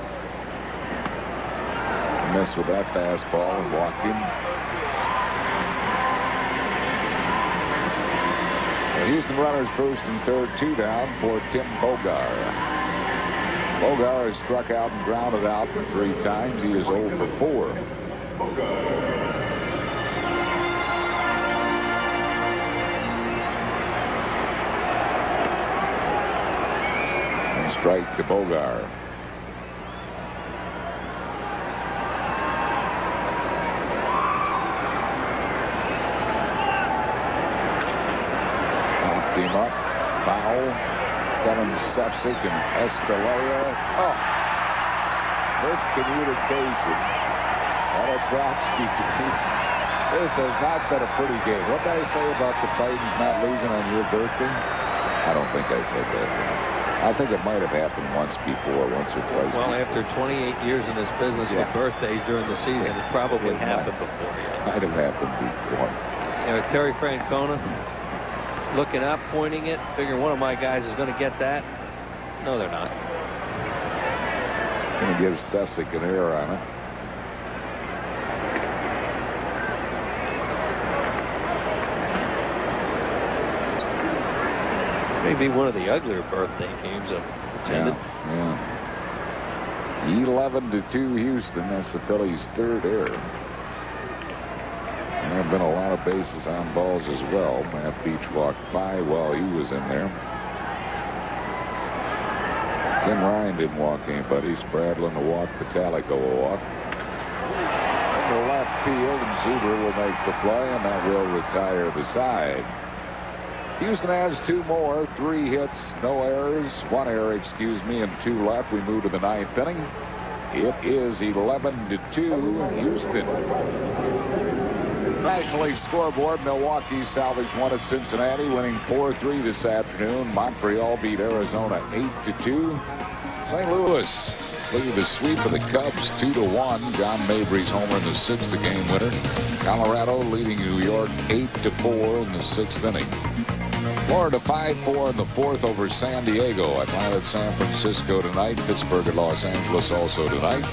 Missed with that fastball and walked him. The Houston runners first and third, 2 down for Tim Bogar. Bogar has struck out and grounded out 3 times. He is 0 for 4. Strike to Bogar. Popped him up. Foul. Kevin Sepsic and Escalera. Oh. Miscommunication. And a drop between. This has not been a pretty game. What did I say about the Titans not losing on your birthday? I don't think I said that. I think it might have happened once before, once or twice. Well, after 28 years in this business with birthdays during the season, it probably happened before. Might have happened before. You know, Terry Francona looking up, pointing it, figuring one of my guys is going to get that. No, they're not. Going to give Sessick an error on it. Maybe one of the uglier birthday games I've attended. Yeah. 11-2 Houston. That's the Phillies' 3rd error. And there have been a lot of bases on balls as well. Matt Beech walked by while he was in there. Ken Ryan didn't walk anybody. Spradlin a walk. Vitalica a walk. To left field, and Zuber will make the play, and that will retire the side. Houston has 2 more, 3 hits, no errors, 1 error, excuse me, and 2 left. We move to the 9th inning. It is 11-2 Houston. National League scoreboard, Milwaukee salvaged 1 at Cincinnati, winning 4-3 this afternoon. Montreal beat Arizona 8-2. St. Louis lead the sweep of the Cubs 2-1. John Mabry's homer in the 6th, the game winner. Colorado leading New York 8-4 in the 6th inning. Florida 5-4 in the 4th over San Diego. Atlanta at San Francisco tonight. Pittsburgh at Los Angeles also tonight.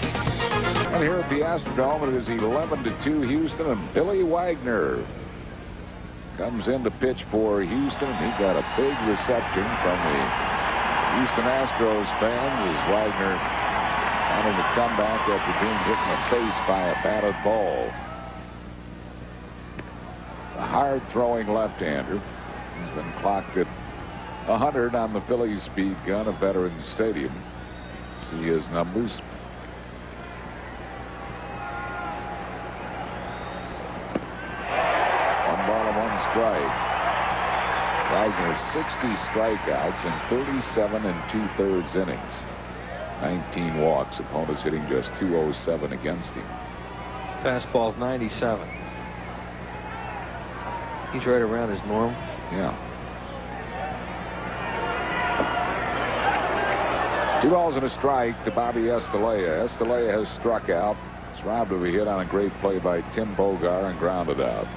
Well, here at the Astrodome, it is 11-2 Houston, and Billy Wagner comes in to pitch for Houston. He got a big reception from the Houston Astros fans as Wagner wanted to come back after being hit in the face by a batted ball. A hard-throwing left-hander. He's been clocked at 100 on the Phillies speed gun of Veterans Stadium. See his numbers. One ball and one strike. Wagner 60 strikeouts in 37 2/3 innings. 19 walks. Opponents hitting just .207 against him. Fastball's 97. He's right around his norm. Yeah. 2 balls and a strike to Bobby Estalella. Estalella has struck out. He's robbed of a hit on a great play by Tim Bogar and grounded out.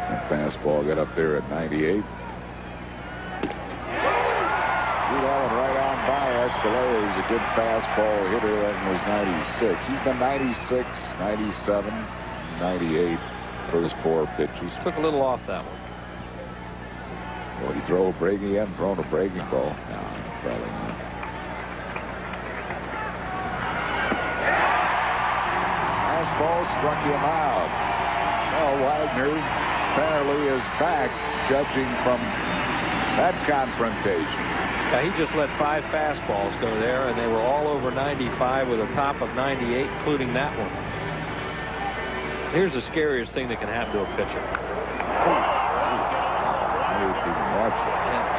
That fastball got up there at 98. Right on by Estalella. He's a good fastball hitter. That was 96. He's been 96, 97, 98. First 4 pitches. Took a little off that one. Well, he throw a breaking. He hadn't thrown a breaking ball. No, probably not. Fastball struck him out. So Wagner apparently is back, judging from that confrontation. Yeah, he just let 5 fastballs go there, and they were all over 95 with a top of 98, including that one. Here's the scariest thing that can happen to a pitcher.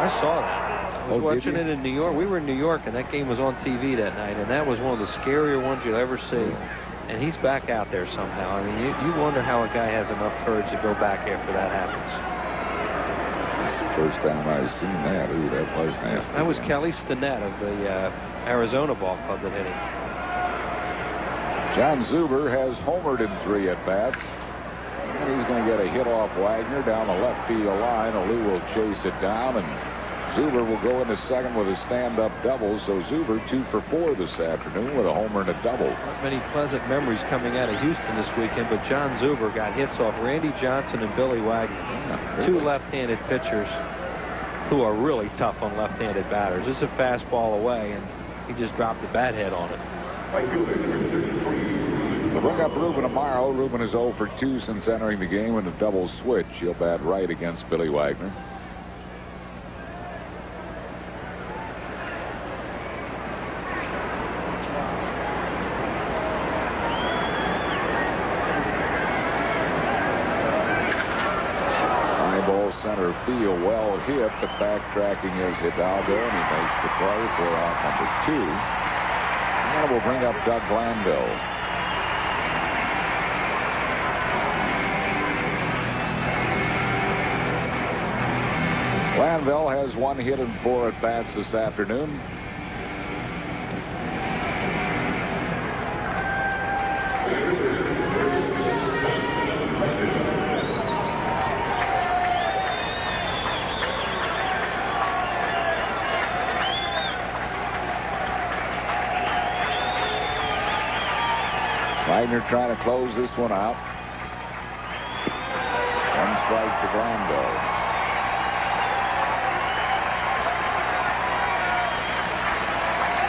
I saw that. I was watching it in New York. We were in New York, and that game was on TV that night, and that was one of the scarier ones you'll ever see. And he's back out there somehow. I mean, you wonder how a guy has enough courage to go back after that happens. That's the first time I've seen that. Ooh, that was nasty. That was Kelly Stinnett of the Arizona ball club that hit him. John Zuber has homered in 3 at-bats. And he's going to get a hit off Wagner down the left field line. Alou will chase it down, and Zuber will go into second with a stand-up double. So Zuber 2 for 4 this afternoon with a homer and a double. Not many pleasant memories coming out of Houston this weekend, but John Zuber got hits off Randy Johnson and Billy Wagner. Yeah, 2 left-handed pitchers who are really tough on left-handed batters. This is a fastball away, and he just dropped the bat head on it. They'll bring up Ruben tomorrow. Ruben is 0 for 2 since entering the game in a double switch. He'll bat right against Billy Wagner. High ball center field, well hit, but backtracking is Hidalgo, and he makes the play for out number 2. And we'll bring up Doug Glanville. Glanville has 1 hit and 4 at-bats this afternoon. Wagner trying to close this one out. 1 strike to Glanville.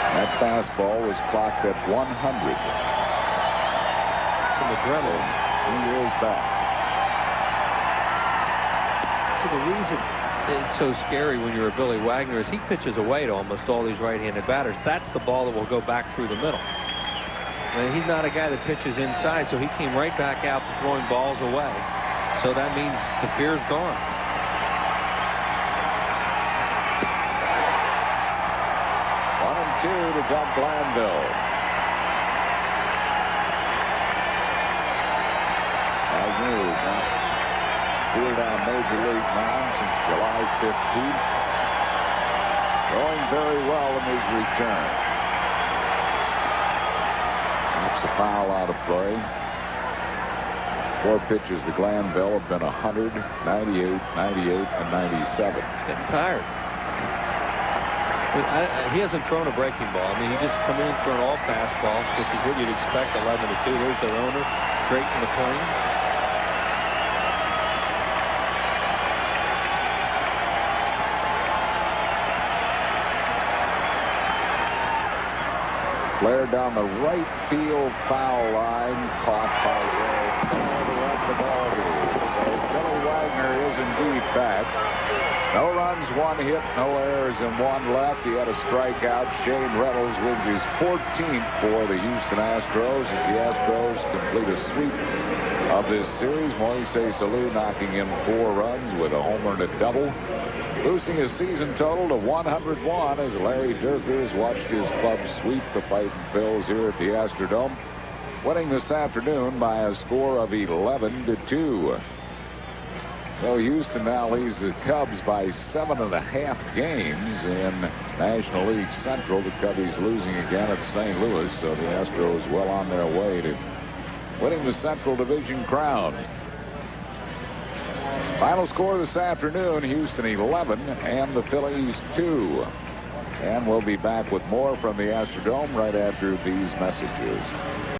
That fastball was clocked at 100. Some adrenaline. He is back. So the reason it's so scary when you're a Billy Wagner is he pitches away to almost all these right-handed batters. That's the ball that will go back through the middle. And he's not a guy that pitches inside, so he came right back out to throwing balls away. So that means the fear's gone. To Doug Glanville. Wagner has not appeared on Major League mound since July 15th. Going very well in his return. Knocks the foul out of play. 4 pitches to Glanville have been 100, 98, 98, and 97. Getting tired. He hasn't thrown a breaking ball. I mean, he just come in and thrown all fastballs, which is what you'd expect. 11-2. There's their owner, straight in the plane. Flared down the right field foul line, caught by Ray. To let the ball be. So Billy Wagner is indeed back. No runs, 1 hit, no errors, and 1 left. He had a strikeout. Shane Reynolds wins his 14th for the Houston Astros as the Astros complete a sweep of this series. Moises Alou knocking in 4 runs with a homer and a double, boosting his season total to 101 as Larry Dierkers watched his club sweep the Fighting Phils here at the Astrodome, winning this afternoon by a score of 11-2. So Houston now leads the Cubs by 7.5 games in National League Central. The Cubbies losing again at St. Louis, so the Astros well on their way to winning the Central Division crown. Final score this afternoon, Houston 11 and the Phillies 2. And we'll be back with more from the Astrodome right after these messages.